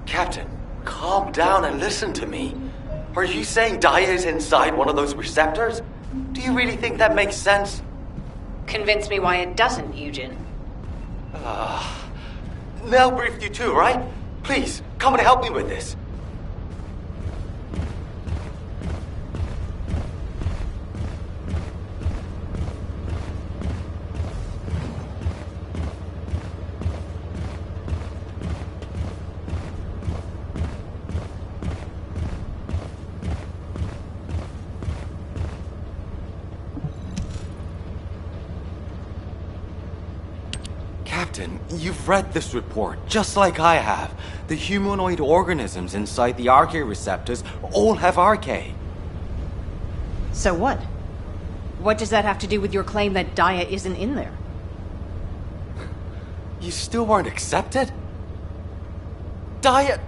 Captain, calm down and listen to me. Are you saying Daya is inside one of those receptors? Do you really think that makes sense? Convince me why it doesn't, Eugen. Mel briefed you too, right? Please, come and help me with this. Captain, you've read this report, just like I have. The humanoid organisms inside the Arche receptors all have Arche. So what? What does that have to do with your claim that Daya isn't in there? You still weren't accepted? Daya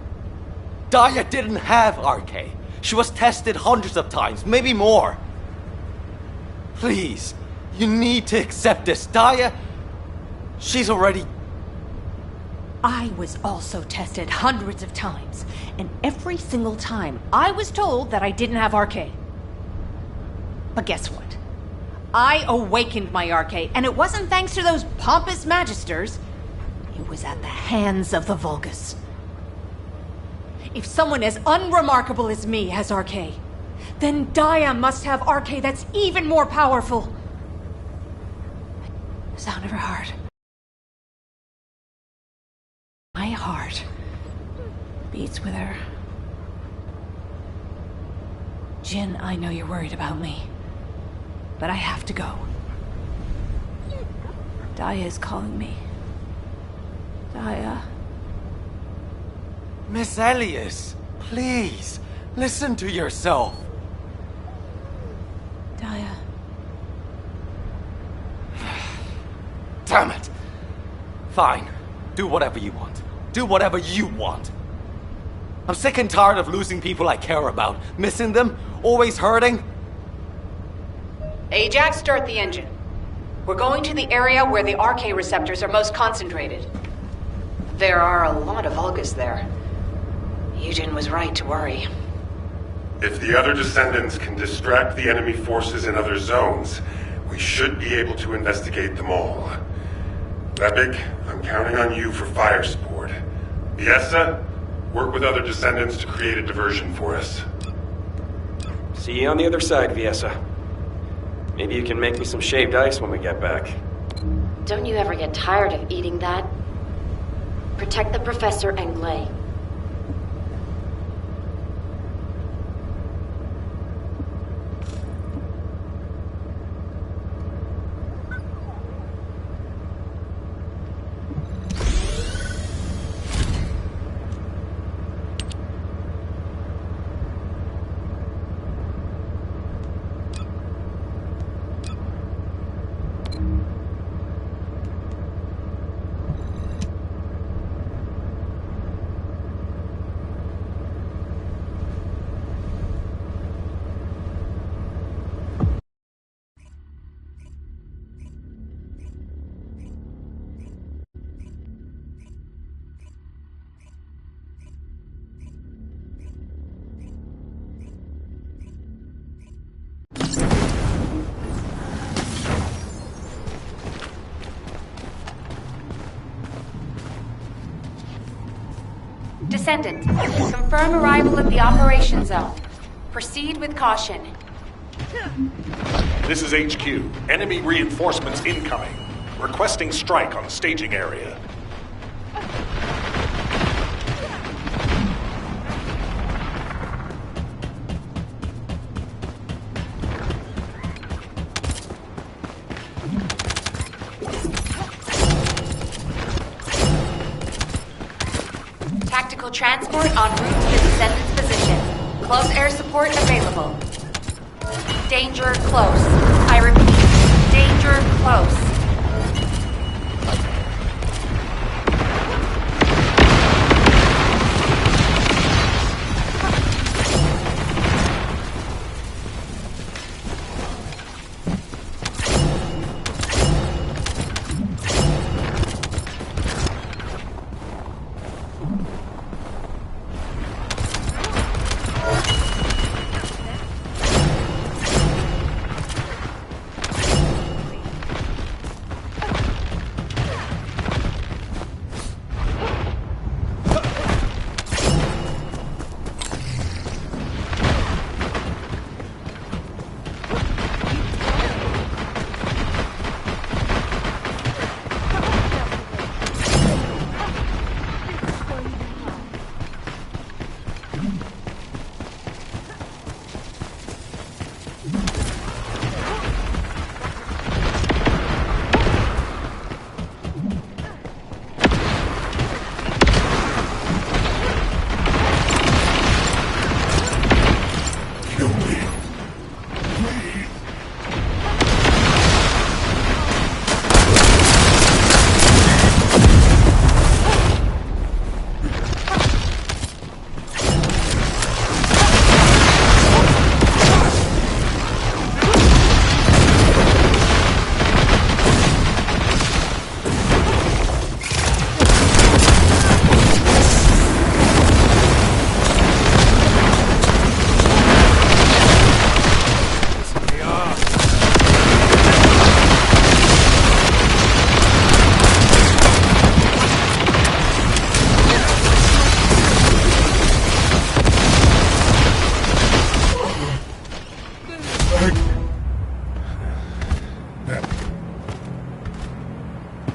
didn't have Arche. She was tested hundreds of times, maybe more. Please, you need to accept this. Daya, she's already... I was also tested hundreds of times, and every single time I was told that I didn't have Arche. But guess what? I awakened my Arche, and it wasn't thanks to those pompous magisters. It was at the hands of the Vulgus. If someone as unremarkable as me has Arche, then Daya must have Arche that's even more powerful. The sound of her heart. My heart beats with her. Jin, I know you're worried about me, but I have to go. Daya is calling me. Daya. Miss Elias, please, listen to yourself. Daya. Damn it. Fine, do whatever you want. Do whatever you want. I'm sick and tired of losing people I care about, missing them, always hurting. Ajax, start the engine. We're going to the area where the Arche receptors are most concentrated. There are a lot of Vulgus there. Eugen was right to worry. If the other descendants can distract the enemy forces in other zones, We should be able to investigate them all. Epic, I'm counting on you for fire support. Fiesta, work with other descendants to create a diversion for us. See you on the other side, Viessa. Maybe you can make me some shaved ice when we get back. Don't you ever get tired of eating that? Protect the Professor and Glay. Descendant, confirm arrival at the operation zone. Proceed with caution. This is HQ. Enemy reinforcements incoming. Requesting strike on staging area. Tactical transport en route to the Descendant's position. Close air support available. Danger close. I repeat, danger close.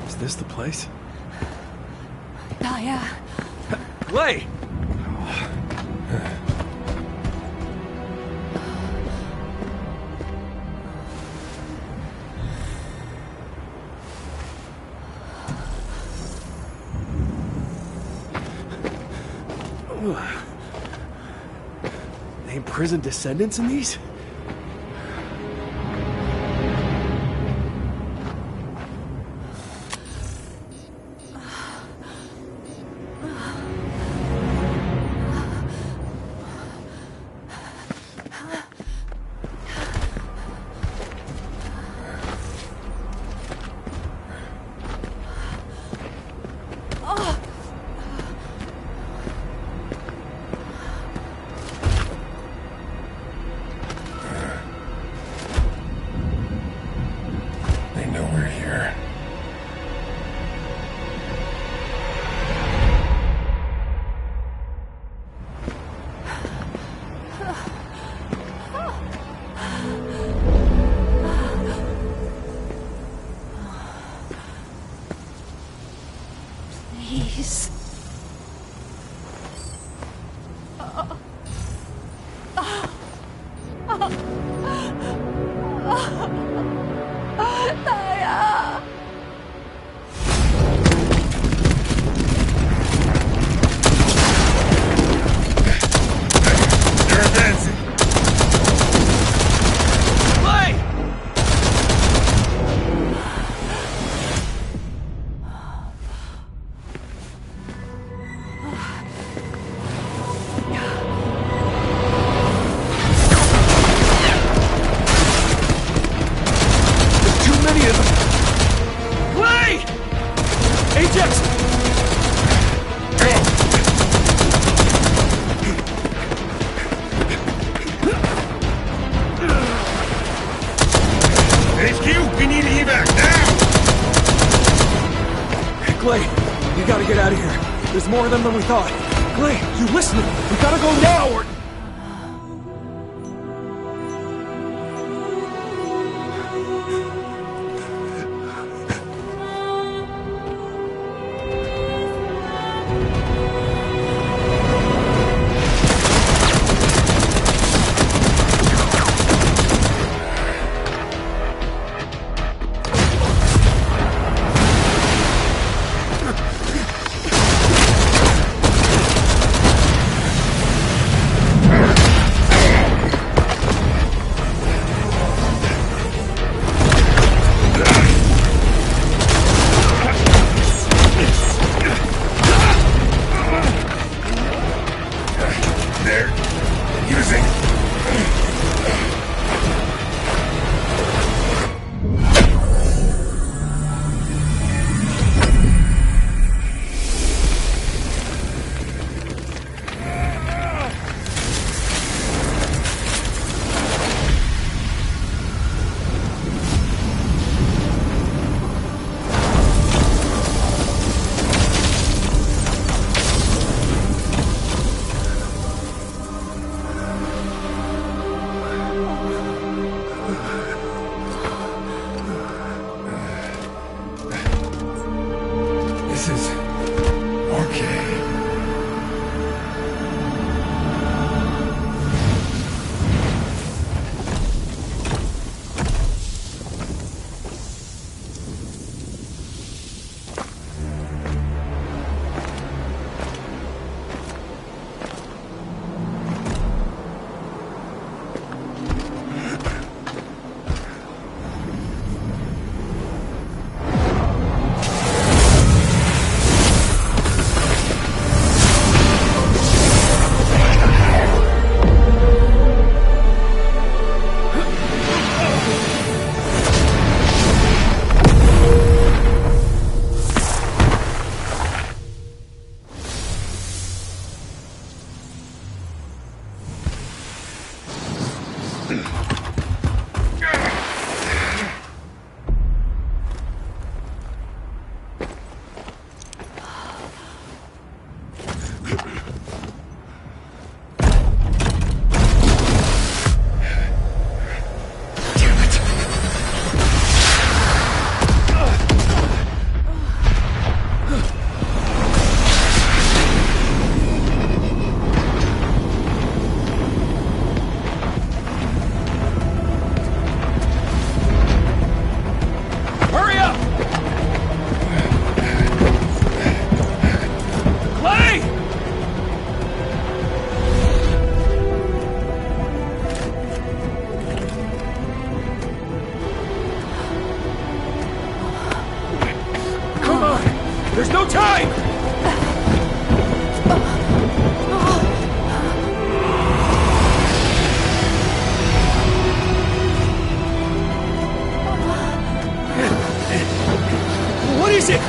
Is this the place? Daya. Lay! They imprison descendants in these? There's more of them than we thought. Clay, you listening? We gotta go now or... There's no time! What is it?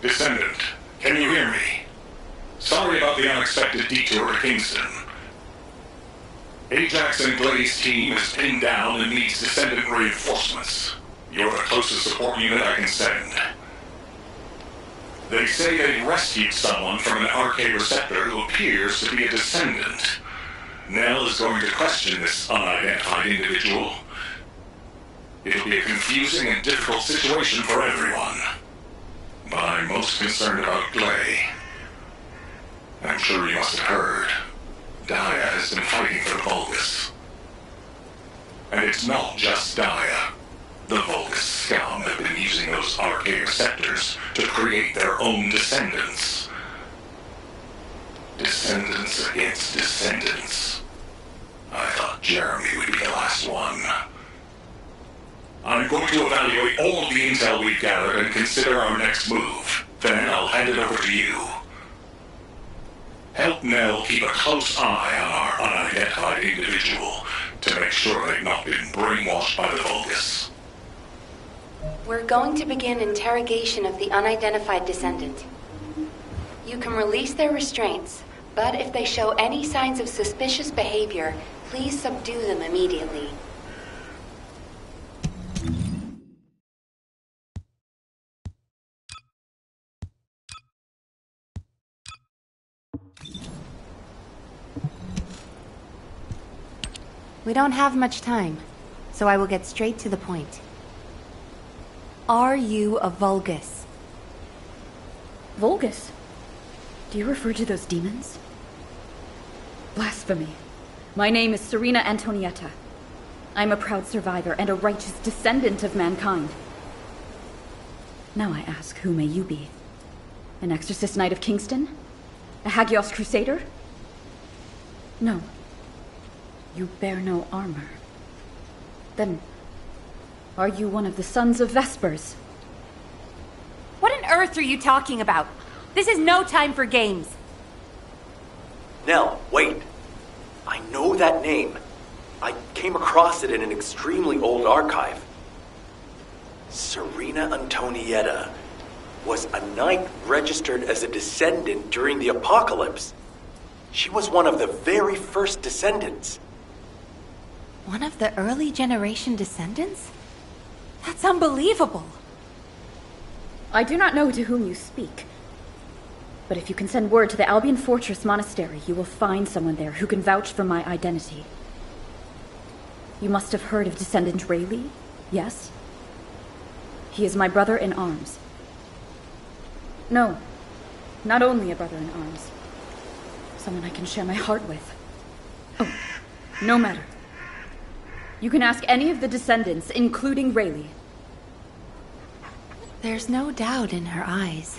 Descendant, can you hear me? Sorry about the unexpected detour to Kingston. Ajax and Glade's team is pinned down and needs Descendant reinforcements. You're the closest support unit I can send. They say they rescued someone from an RK receptor who appears to be a Descendant. Nell is going to question this unidentified individual. It'll be a confusing and difficult situation for everyone. But I'm most concerned about Glay. I'm sure you must have heard. Daya has been fighting for the Vulgus. And it's not just Daya. The Vulgus scum have been using those RK receptors to create their own descendants. Descendants against descendants. I thought Jeremy would be the last one. I'm going to evaluate all of the intel we've gathered and consider our next move. Then I'll hand it over to you. Help Nell keep a close eye on our unidentified individual to make sure they've not been brainwashed by the Vulgus. We're going to begin interrogation of the unidentified descendant. You can release their restraints, but if they show any signs of suspicious behavior, please subdue them immediately. We don't have much time, so I will get straight to the point. Are you a Vulgus? Vulgus? Do you refer to those demons? Blasphemy. My name is Serena Antonietta. I'm a proud survivor and a righteous descendant of mankind. Now I ask, who may you be? An Exorcist Knight of Kingston? A Hagios Crusader? No. You bear no armor. Then, are you one of the Sons of Vespers? What on earth are you talking about? This is no time for games. Nell, wait. I know that name. I came across it in an extremely old archive. Serena Antonietta was a knight registered as a descendant during the apocalypse. She was one of the very first descendants. One of the early generation descendants? That's unbelievable. I do not know to whom you speak. But if you can send word to the Albion Fortress Monastery, you will find someone there who can vouch for my identity. You must have heard of Descendant Rayleigh, yes? He is my brother in arms. No, not only a brother in arms. Someone I can share my heart with. Oh, no matter. You can ask any of the descendants, including Rayleigh. There's no doubt in her eyes.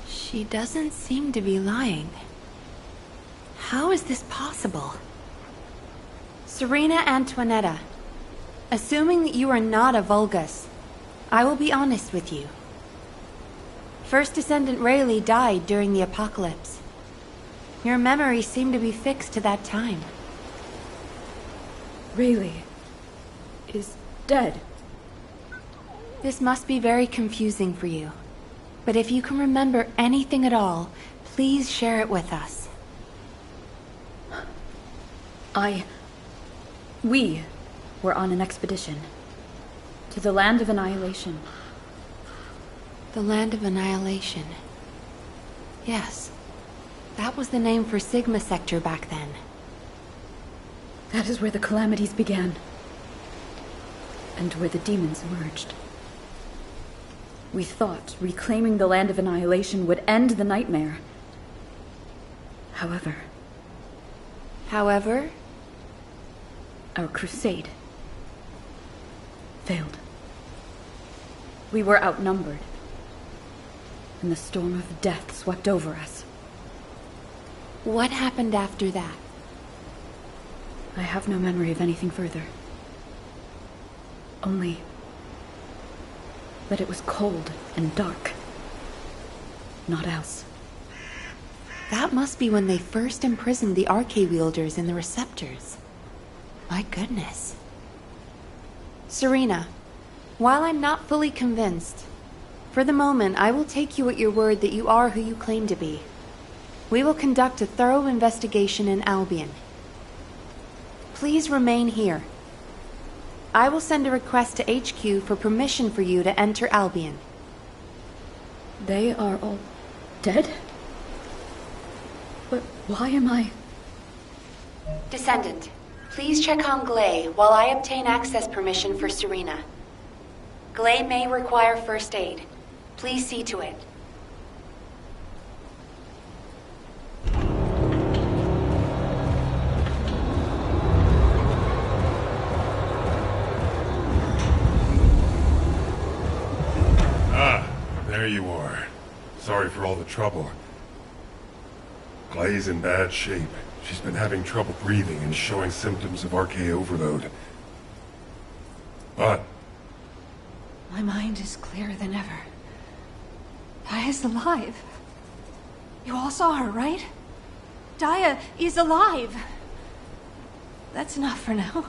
She doesn't seem to be lying. How is this possible? Serena Antoinetta, assuming that you are not a Vulgus, I will be honest with you. First Descendant Rayleigh died during the apocalypse. Your memories seem to be fixed to that time. Rayleigh is dead. This must be very confusing for you. But if you can remember anything at all, please share it with us. We were on an expedition to the Land of Annihilation. The Land of Annihilation. Yes. That was the name for Sigma Sector back then. That is where the calamities began. And where the demons emerged. We thought reclaiming the Land of Annihilation would end the nightmare. However, our crusade failed. We were outnumbered, and the storm of death swept over us. What happened after that? I have no memory of anything further. Only that it was cold and dark. Not else. That must be when they first imprisoned the Arche-wielders in the receptors. My goodness. Serena, while I'm not fully convinced, For the moment, I will take you at your word that you are who you claim to be. We will conduct a thorough investigation in Albion. Please remain here. I will send a request to HQ for permission for you to enter Albion. They are all dead? But why am I... Descendant, please check on Glay while I obtain access permission for Serena. Glay may require first aid. Please see to it. There you are. Sorry for all the trouble. Glay's in bad shape. She's been having trouble breathing and showing symptoms of RK overload. But My mind is clearer than ever. Daya is alive. You all saw her, right? Daya is alive. That's enough for now.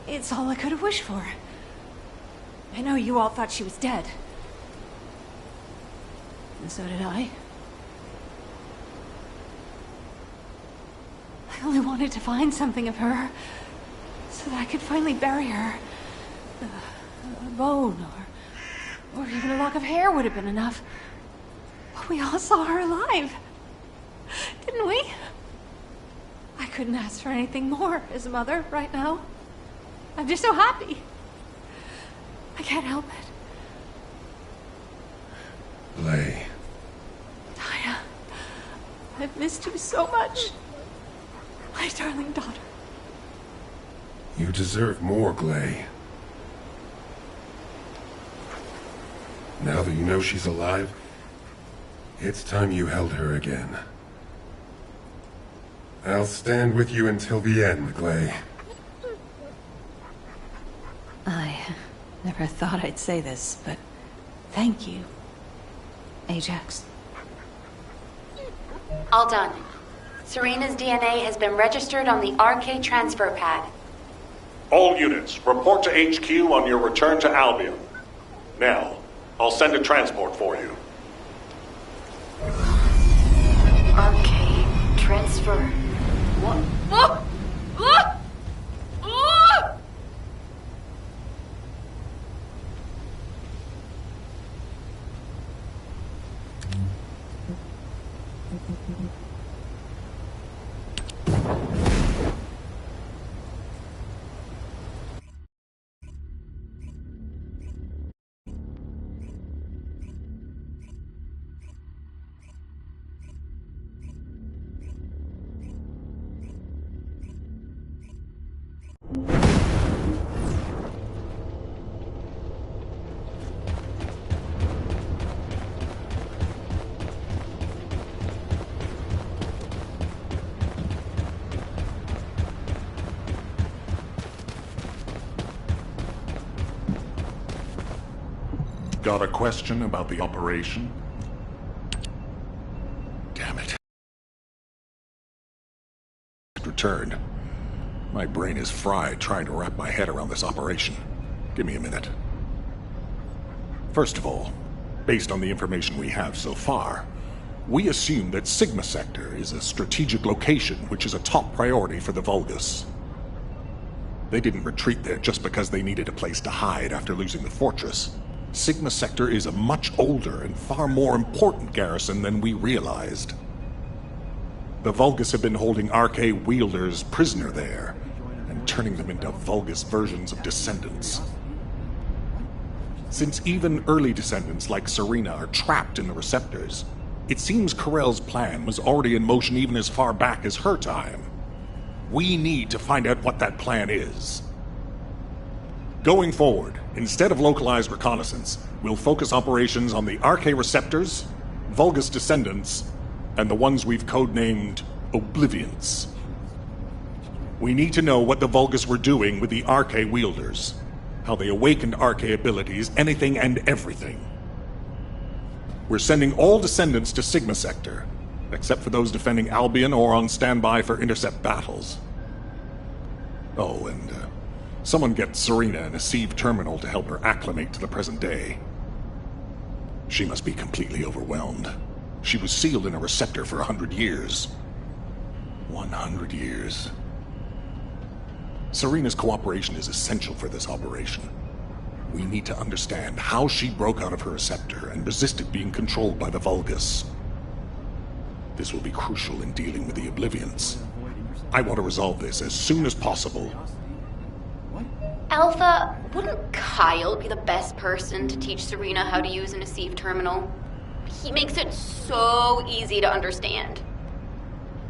It's all I could have wished for. I know you all thought she was dead. And so did I. I only wanted to find something of her, so that I could finally bury her. A bone, or even a lock of hair would have been enough. But we all saw her alive, didn't we? I couldn't ask for anything more as a mother right now. I'm just so happy. I can't help it. Glay. Daya, I've missed you so much. My darling daughter. You deserve more, Glay. Now that you know she's alive, it's time you held her again. I'll stand with you until the end, Glay. I never thought I'd say this, but thank you, Ajax. All done. Serena's DNA has been registered on the RK transfer pad. All units, report to HQ on your return to Albion. Now, I'll send a transport for you. RK transfer. What? Got a question about the operation? Damn it. Returned. My brain is fried trying to wrap my head around this operation. Give me a minute. First of all, based on the information we have so far, we assume that Sigma Sector is a strategic location which is a top priority for the Vulgus. They didn't retreat there just because they needed a place to hide after losing the fortress. Sigma Sector is a much older and far more important garrison than we realized. The Vulgus have been holding RK wielders prisoner there, and turning them into Vulgus versions of descendants. Since even early descendants like Serena are trapped in the receptors, it seems Corell's plan was already in motion even as far back as her time. We need to find out what that plan is. Going forward, instead of localized reconnaissance, we'll focus operations on the RK receptors, Vulgus descendants, and the ones we've codenamed Oblivions. We need to know what the Vulgus were doing with the RK wielders, how they awakened RK abilities, anything and everything. We're sending all descendants to Sigma Sector, except for those defending Albion or on standby for intercept battles. Oh, and someone get Serena in a sieve terminal to help her acclimate to the present day. She must be completely overwhelmed. She was sealed in a receptor for 100 years. 100 years. Serena's cooperation is essential for this operation. We need to understand how she broke out of her receptor and resisted being controlled by the Vulgus. This will be crucial in dealing with the Oblivions. I want to resolve this as soon as possible. Alpha, wouldn't Kyle be the best person to teach Serena how to use an Aceive terminal? He makes it so easy to understand.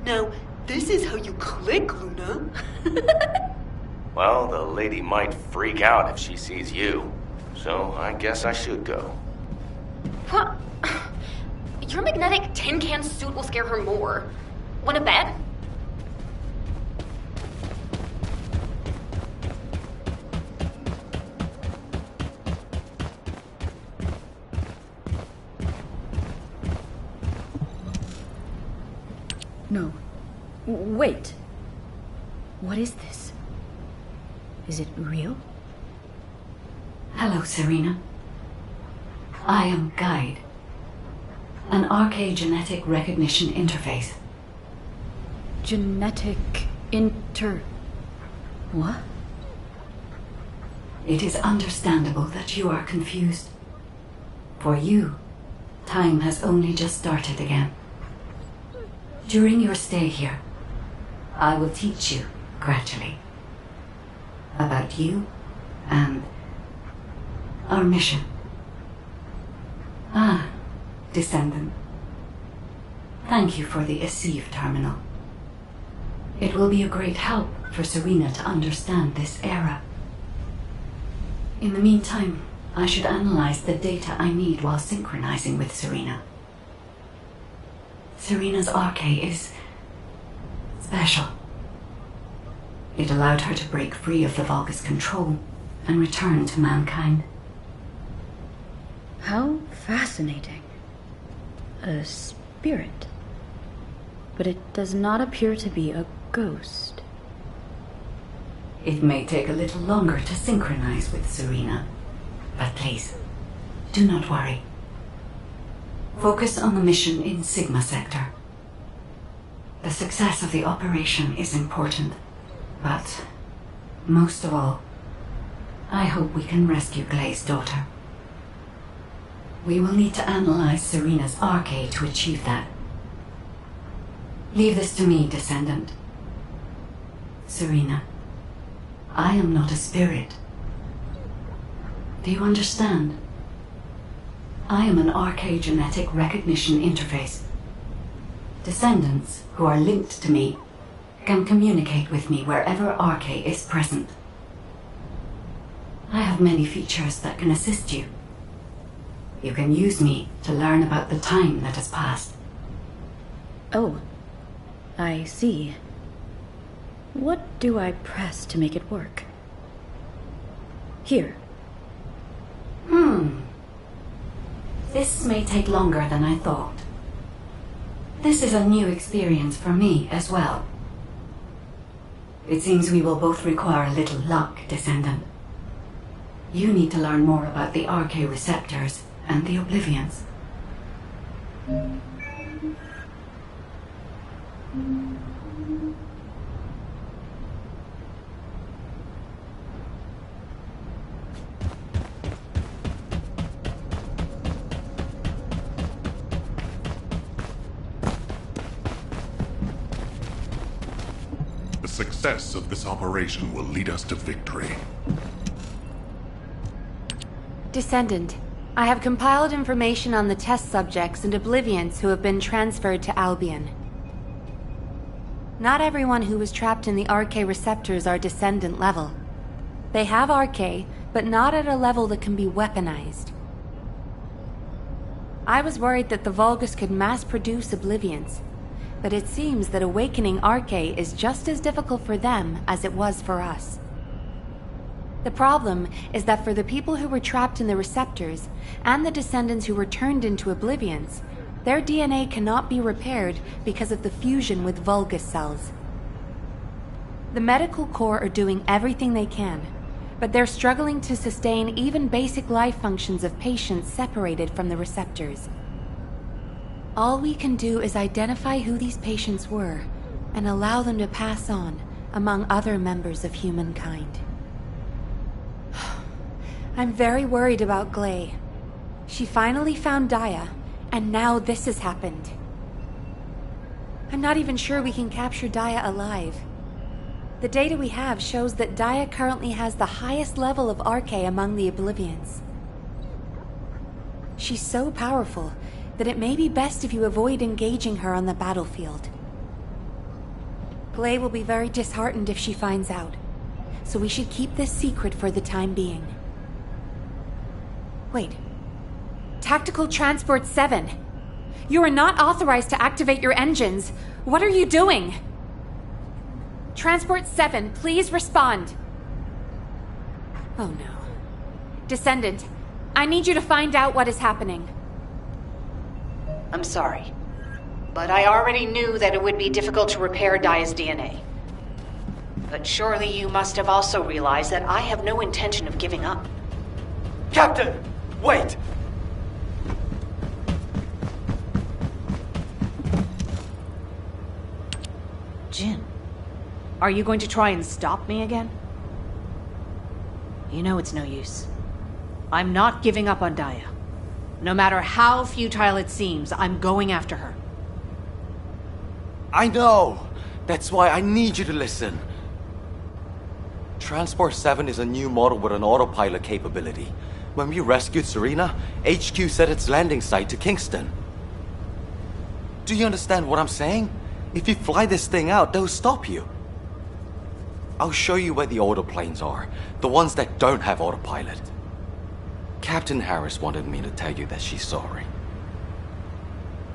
Now, this is how you click, Luna. Well, the lady might freak out if she sees you. So I guess I should go. What? Your magnetic tin can suit will scare her more. Wanna bet? No. Wait. What is this? Is it real? Hello, Serena. I am Guide, an archaeogenetic recognition interface. Genetic what? It is understandable that you are confused. For you, time has only just started again. During your stay here, I will teach you, gradually, about you and our mission. Ah, Descendant. Thank you for the Aceive terminal. It will be a great help for Serena to understand this era. In the meantime, I should analyze the data I need while synchronizing with Serena. Serena's arche is special. It allowed her to break free of the Vulgus control and return to mankind. How fascinating. A spirit. But it does not appear to be a ghost. It may take a little longer to synchronize with Serena, but please, do not worry. Focus on the mission in Sigma Sector. The success of the operation is important, but most of all, I hope we can rescue Glay's daughter. We will need to analyze Serena's arche to achieve that. Leave this to me, Descendant. Serena, I am not a spirit. Do you understand? I am an archaeogenetic recognition interface. Descendants who are linked to me can communicate with me wherever arche is present. I have many features that can assist you. You can use me to learn about the time that has passed. Oh, I see. What do I press to make it work? Here. This may take longer than I thought. This is a new experience for me as well. It seems we will both require a little luck, Descendant. You need to learn more about the arche receptors and the Oblivions. The success of this operation will lead us to victory. Descendant, I have compiled information on the test subjects and Oblivions who have been transferred to Albion. Not everyone who was trapped in the arche receptors are Descendant level. They have arche, but not at a level that can be weaponized. I was worried that the Vulgus could mass-produce Oblivions, but it seems that awakening arche is just as difficult for them as it was for us. The problem is that for the people who were trapped in the receptors, and the Descendants who were turned into Oblivions, their DNA cannot be repaired because of the fusion with Vulgus cells. The Medical Corps are doing everything they can, but they're struggling to sustain even basic life functions of patients separated from the receptors. All we can do is identify who these patients were and allow them to pass on among other members of humankind. I'm very worried about Glay. She finally found Daya, and now this has happened. I'm not even sure we can capture Daya alive. The data we have shows that Daya currently has the highest level of Arche among the Oblivions. She's so powerful that it may be best if you avoid engaging her on the battlefield. Glay will be very disheartened if she finds out, so we should keep this secret for the time being. Wait. Tactical Transport 7! You are not authorized to activate your engines! What are you doing? Transport 7, please respond! Oh no. Descendant, I need you to find out what is happening. I'm sorry, but I already knew that it would be difficult to repair Daya's DNA. But surely you must have also realized that I have no intention of giving up. Captain! Wait! Jin, are you going to try and stop me again? You know it's no use. I'm not giving up on Daya. No matter how futile it seems, I'm going after her. I know! That's why I need you to listen. Transport 7 is a new model with an autopilot capability. When we rescued Serena, HQ set its landing site to Kingston. Do you understand what I'm saying? If you fly this thing out, they'll stop you. I'll show you where the autoplanes are, the ones that don't have autopilot. Captain Harris wanted me to tell you that she's sorry.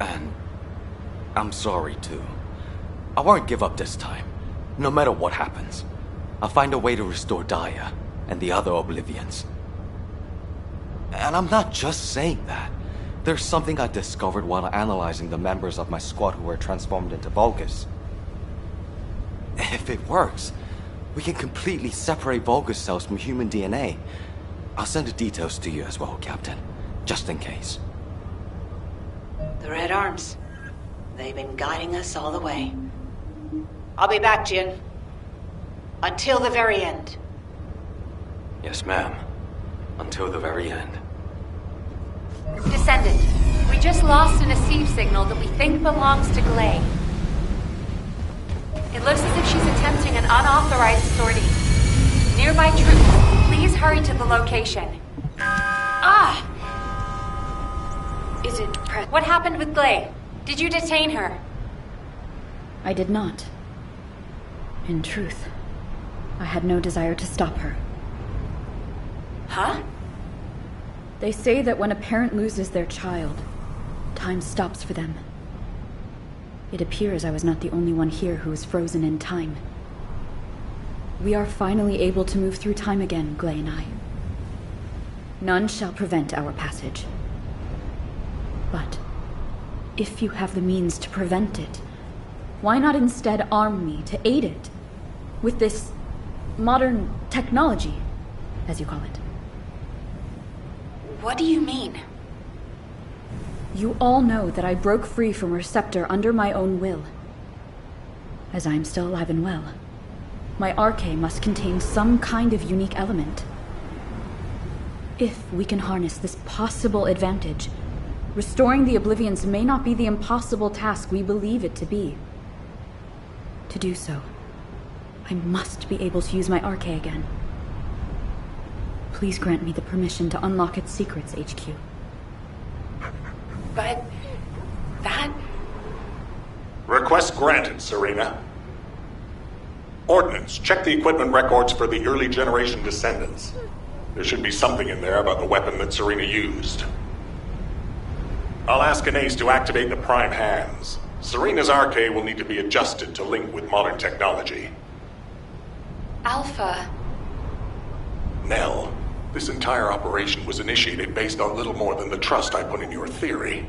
And I'm sorry too. I won't give up this time, no matter what happens. I'll find a way to restore Daya and the other Oblivions. And I'm not just saying that. There's something I discovered while analyzing the members of my squad who were transformed into Vulgus. If it works, we can completely separate Vulgus cells from human DNA. I'll send the details to you as well, Captain, just in case. The Red Arms. They've been guiding us all the way. I'll be back, Jin. Until the very end. Yes, ma'am. Until the very end. Descendant, we just lost an receive signal that we think belongs to Glay. It looks as if she's attempting an unauthorized sortie. Nearby troops, please hurry to the location. Is it... What happened with Glay? Did you detain her? I did not. In truth, I had no desire to stop her. Huh? They say that when a parent loses their child, time stops for them. It appears I was not the only one here who was frozen in time. We are finally able to move through time again, Glay and I. None shall prevent our passage. But if you have the means to prevent it, why not instead arm me to aid it with this modern technology, as you call it? What do you mean? You all know that I broke free from Receptor under my own will. As I am still alive and well, my Arche must contain some kind of unique element. If we can harness this possible advantage, restoring the Oblivions may not be the impossible task we believe it to be. To do so, I must be able to use my Arche again. Please grant me the permission to unlock its secrets, HQ. But... that... Request granted, Serena. Ordnance, check the equipment records for the early generation descendants. There should be something in there about the weapon that Serena used. I'll ask Anais to activate the prime hands. Serena's Arche will need to be adjusted to link with modern technology. Alpha... Nell, this entire operation was initiated based on little more than the trust I put in your theory.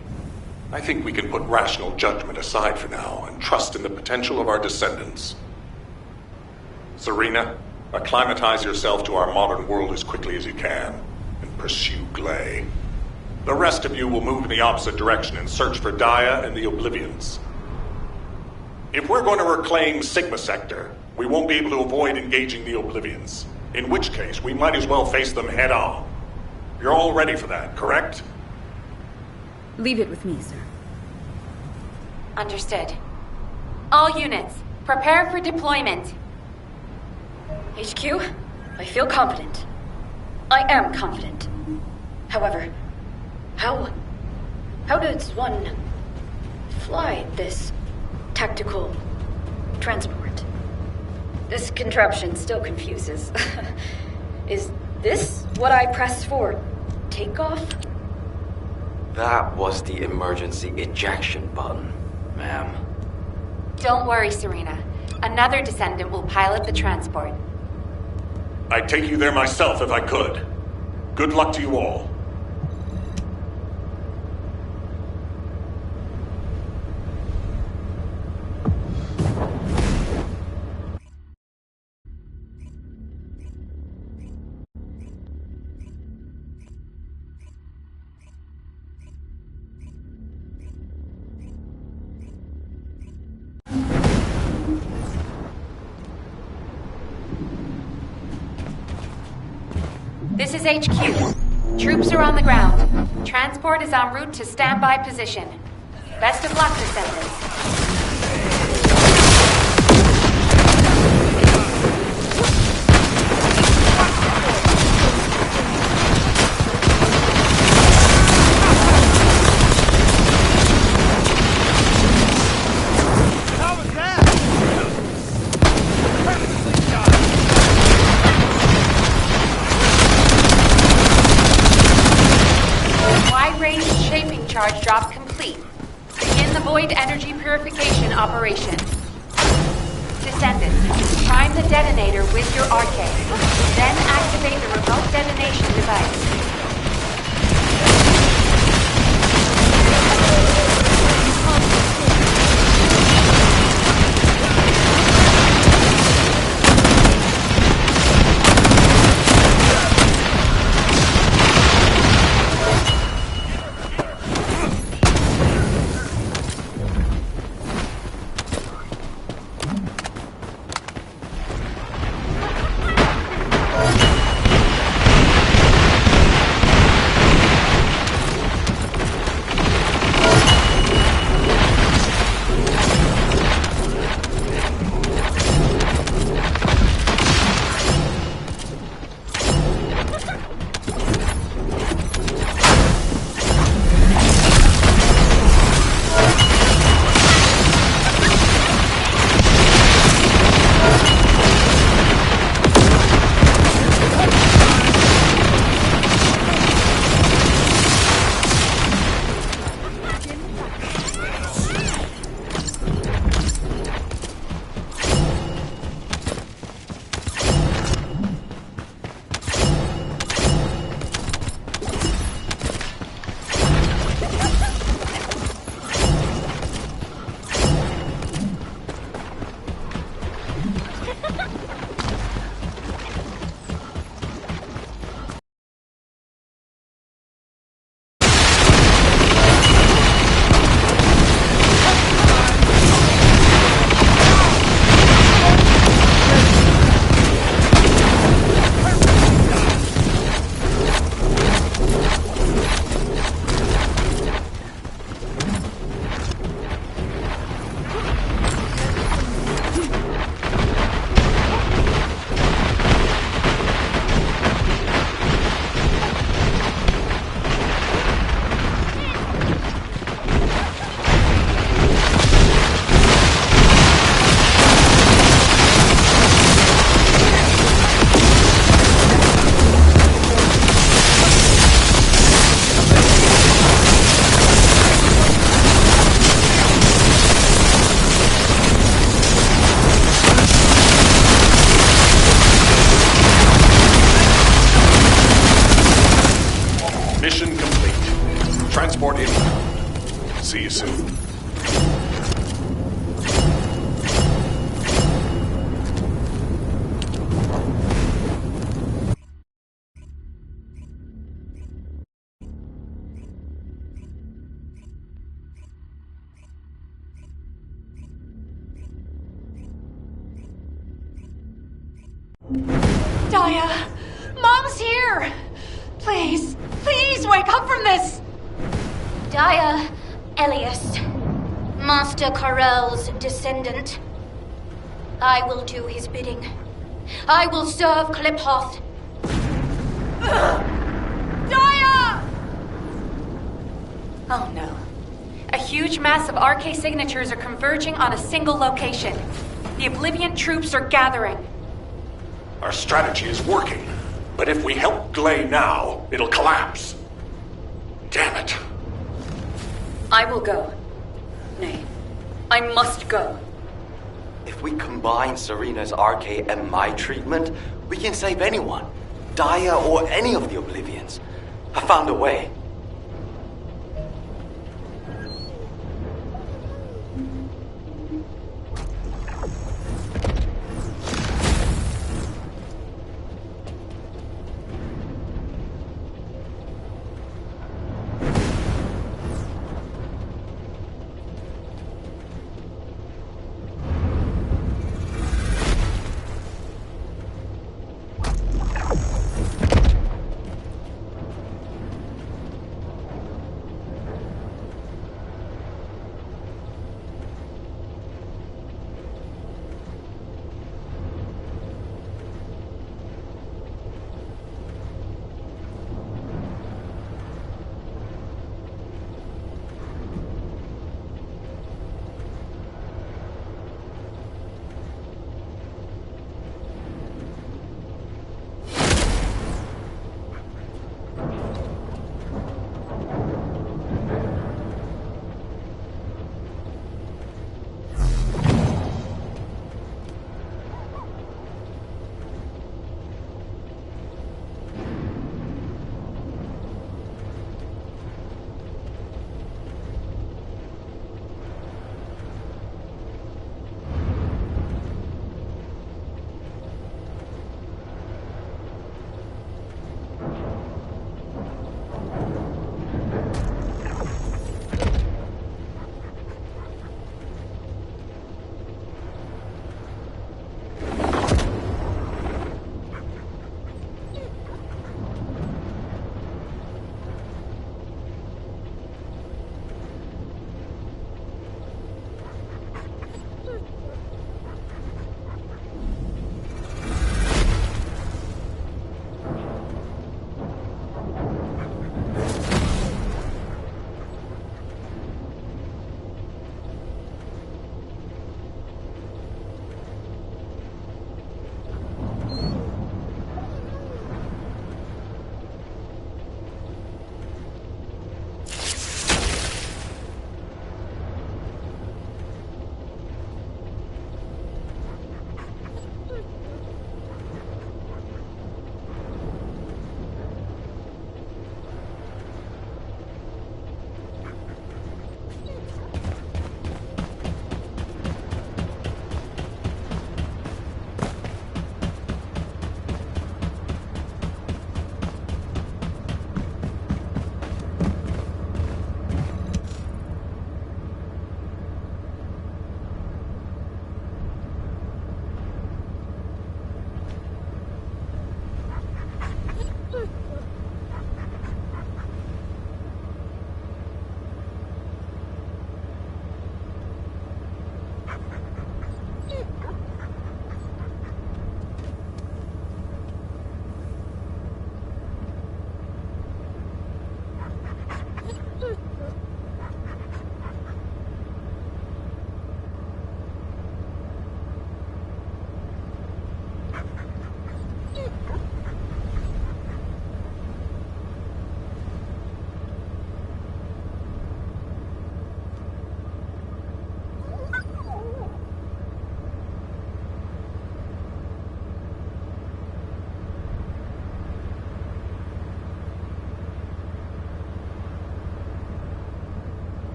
I think we can put rational judgment aside for now and trust in the potential of our descendants. Serena, Acclimatize yourself to our modern world as quickly as you can, and pursue Glay. The rest of you will move in the opposite direction and search for Dia and the Oblivions. If we're going to reclaim Sigma Sector, we won't be able to avoid engaging the Oblivions. In which case, we might as well face them head on. You're all ready for that, correct? Leave it with me, sir. Understood. All units, prepare for deployment. HQ, I feel confident. I am confident. However, how does one fly this tactical transport? This contraption still confuses. Is this what I press for takeoff? That was the emergency ejection button, ma'am. Don't worry, Serena. Another descendant will pilot the transport. I'd take you there myself if I could. Good luck to you all. This is HQ. Troops are on the ground. Transport is en route to standby position. Best of luck, descendants. Charge drop complete. Begin the void energy purification operation. Descendants, prime the detonator with your arcade. Then activate the remote detonation device. Transport inbound. See you soon. Daya! Mom's here! Please, please wake up from this! Daya, Elias, Master Corell's descendant. I will do his bidding. I will serve Kliphoth. Daya! Oh no. A huge mass of RK signatures are converging on a single location. The Oblivion troops are gathering. Our strategy is working, but if we help Gley now, it'll collapse. Damn it. I will go. Nay, I must go. If we combine Serena's RK and my treatment, we can save anyone. Daya or any of the Oblivions. I found a way.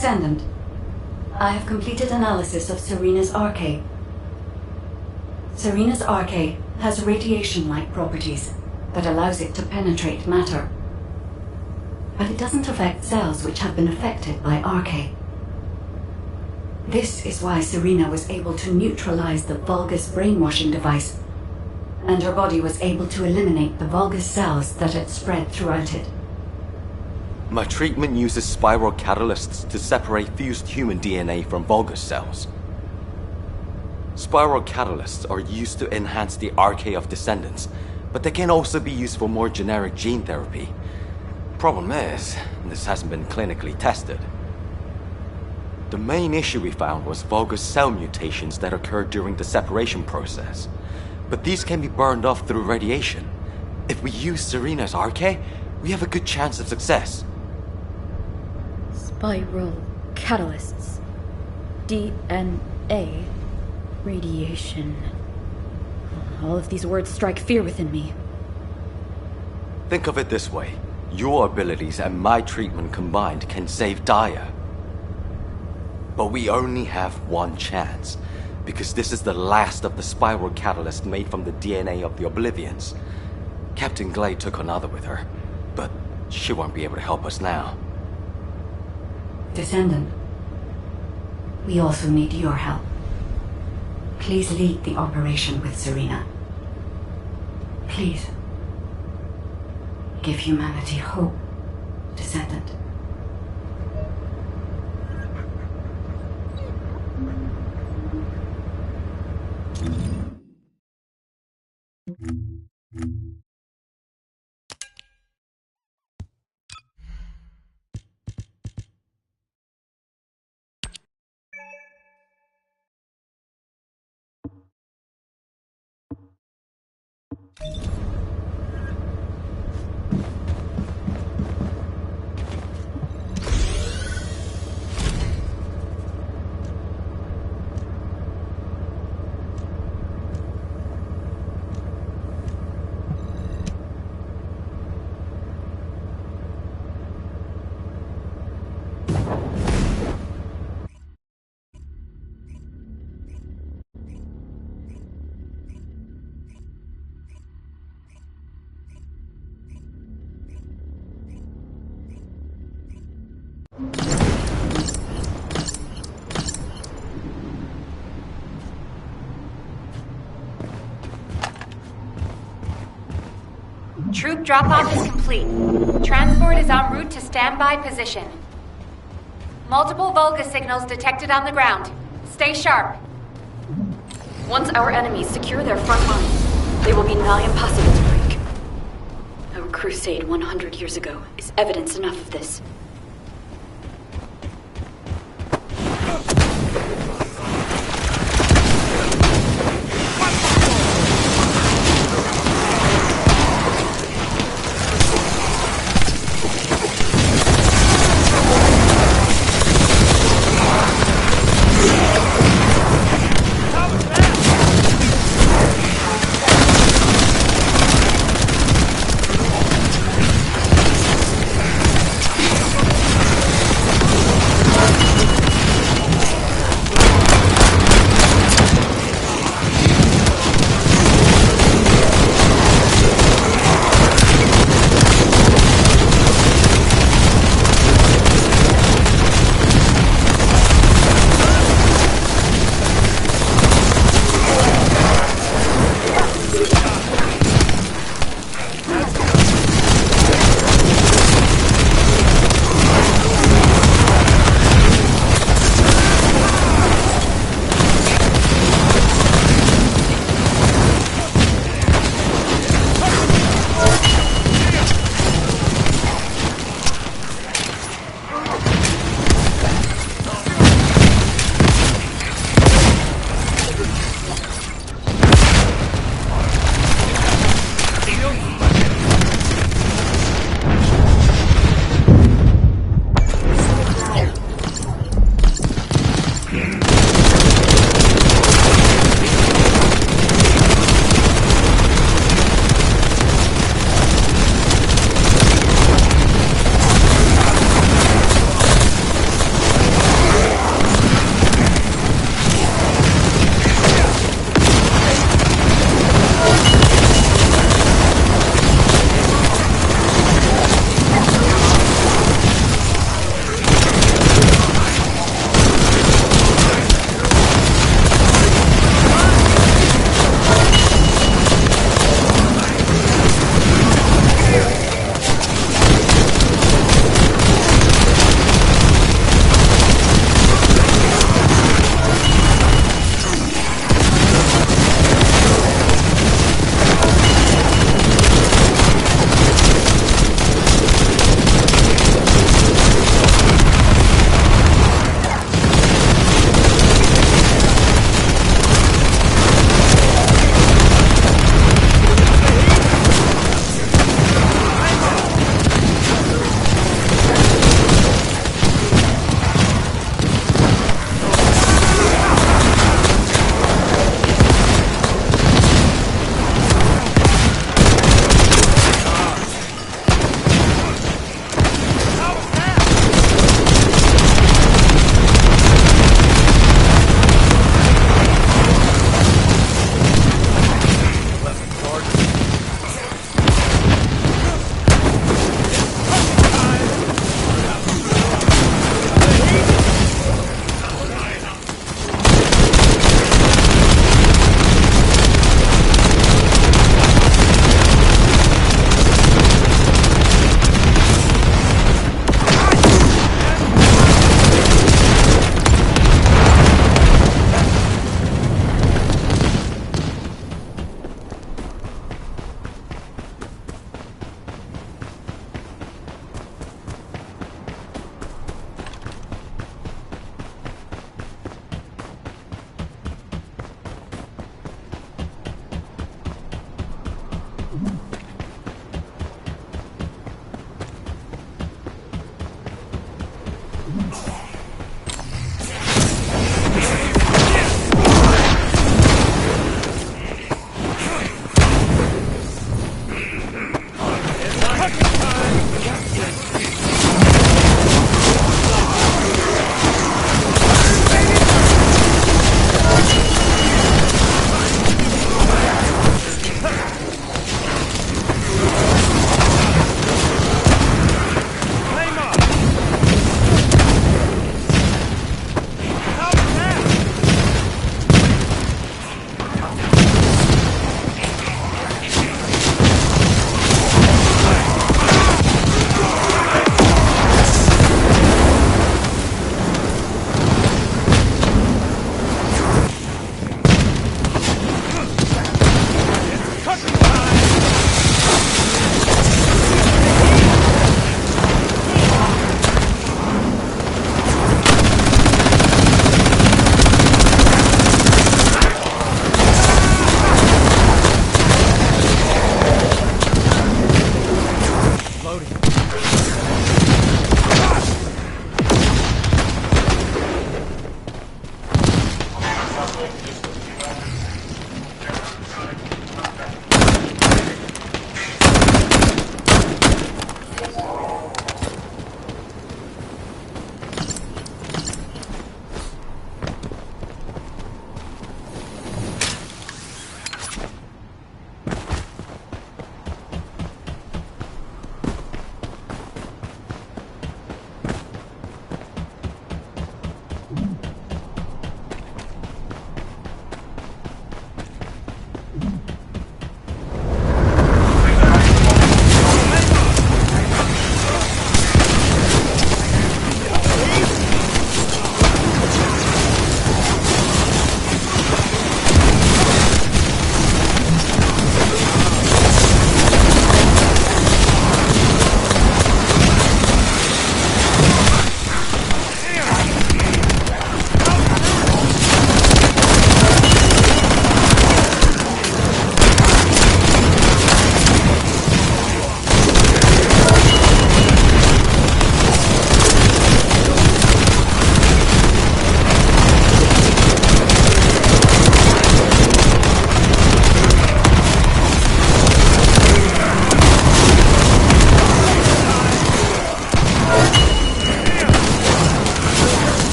Descendant, I have completed analysis of Serena's arcade. Serena's arcade has radiation-like properties that allows it to penetrate matter. But it doesn't affect cells which have been affected by arcade. This is why Serena was able to neutralize the Vulgus brainwashing device, and her body was able to eliminate the Vulgus cells that had spread throughout it. My treatment uses spiral catalysts to separate fused human DNA from Vulgus cells. Spiral catalysts are used to enhance the arcade of descendants, but they can also be used for more generic gene therapy. Problem is, this hasn't been clinically tested. The main issue we found was Vulgus cell mutations that occurred during the separation process. But these can be burned off through radiation. If we use Serena's arcade, we have a good chance of success. Spiral catalysts. DNA. Radiation. All of these words strike fear within me. Think of it this way. Your abilities and my treatment combined can save Daya. But we only have one chance, because this is the last of the spiral catalyst made from the DNA of the Oblivions. Captain Glade took another with her, but she won't be able to help us now. Descendant, we also need your help. Please lead the operation with Serena. Please. Give humanity hope, Descendant. Troop drop-off is complete. Transport is en route to standby position. Multiple Vulgus signals detected on the ground. Stay sharp. Once our enemies secure their front lines, they will be nigh impossible to break. Our crusade 100 years ago is evidence enough of this.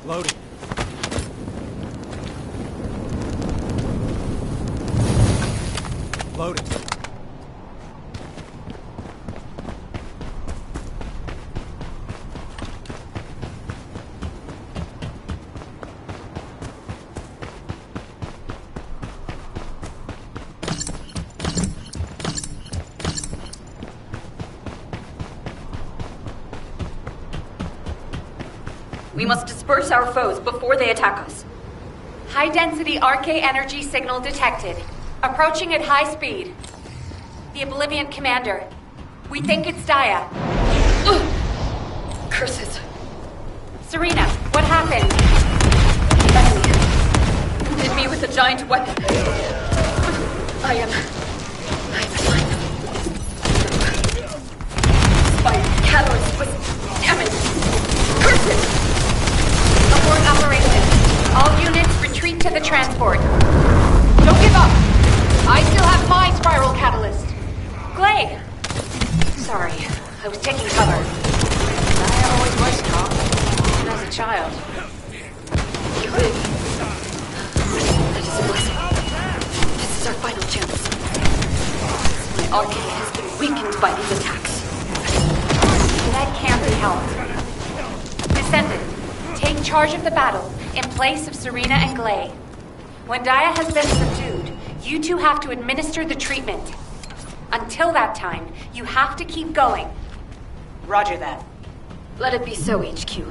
Loading. Loading. We must disperse our foes before they attack us. High-density RK energy signal detected. Approaching at high speed. The Oblivion Commander. We think it's Daya. Curses. Serena, what happened? The enemy wounded me with a giant weapon. I am fine. My catalyst was damaged. Curses! Abort operation. All units retreat to the transport. Don't give up! I still have my spiral catalyst. Glade! Sorry, I was taking cover. Daya always was strong, even as a child. Good. That is a blessing. This is our final chance. My RK has been weakened by these attacks. That can't be helped. Descendant, take charge of the battle in place of Serena and Glade. When Daya has been subdued, you two have to administer the treatment. Until that time, you have to keep going. Roger that. Let it be so, HQ.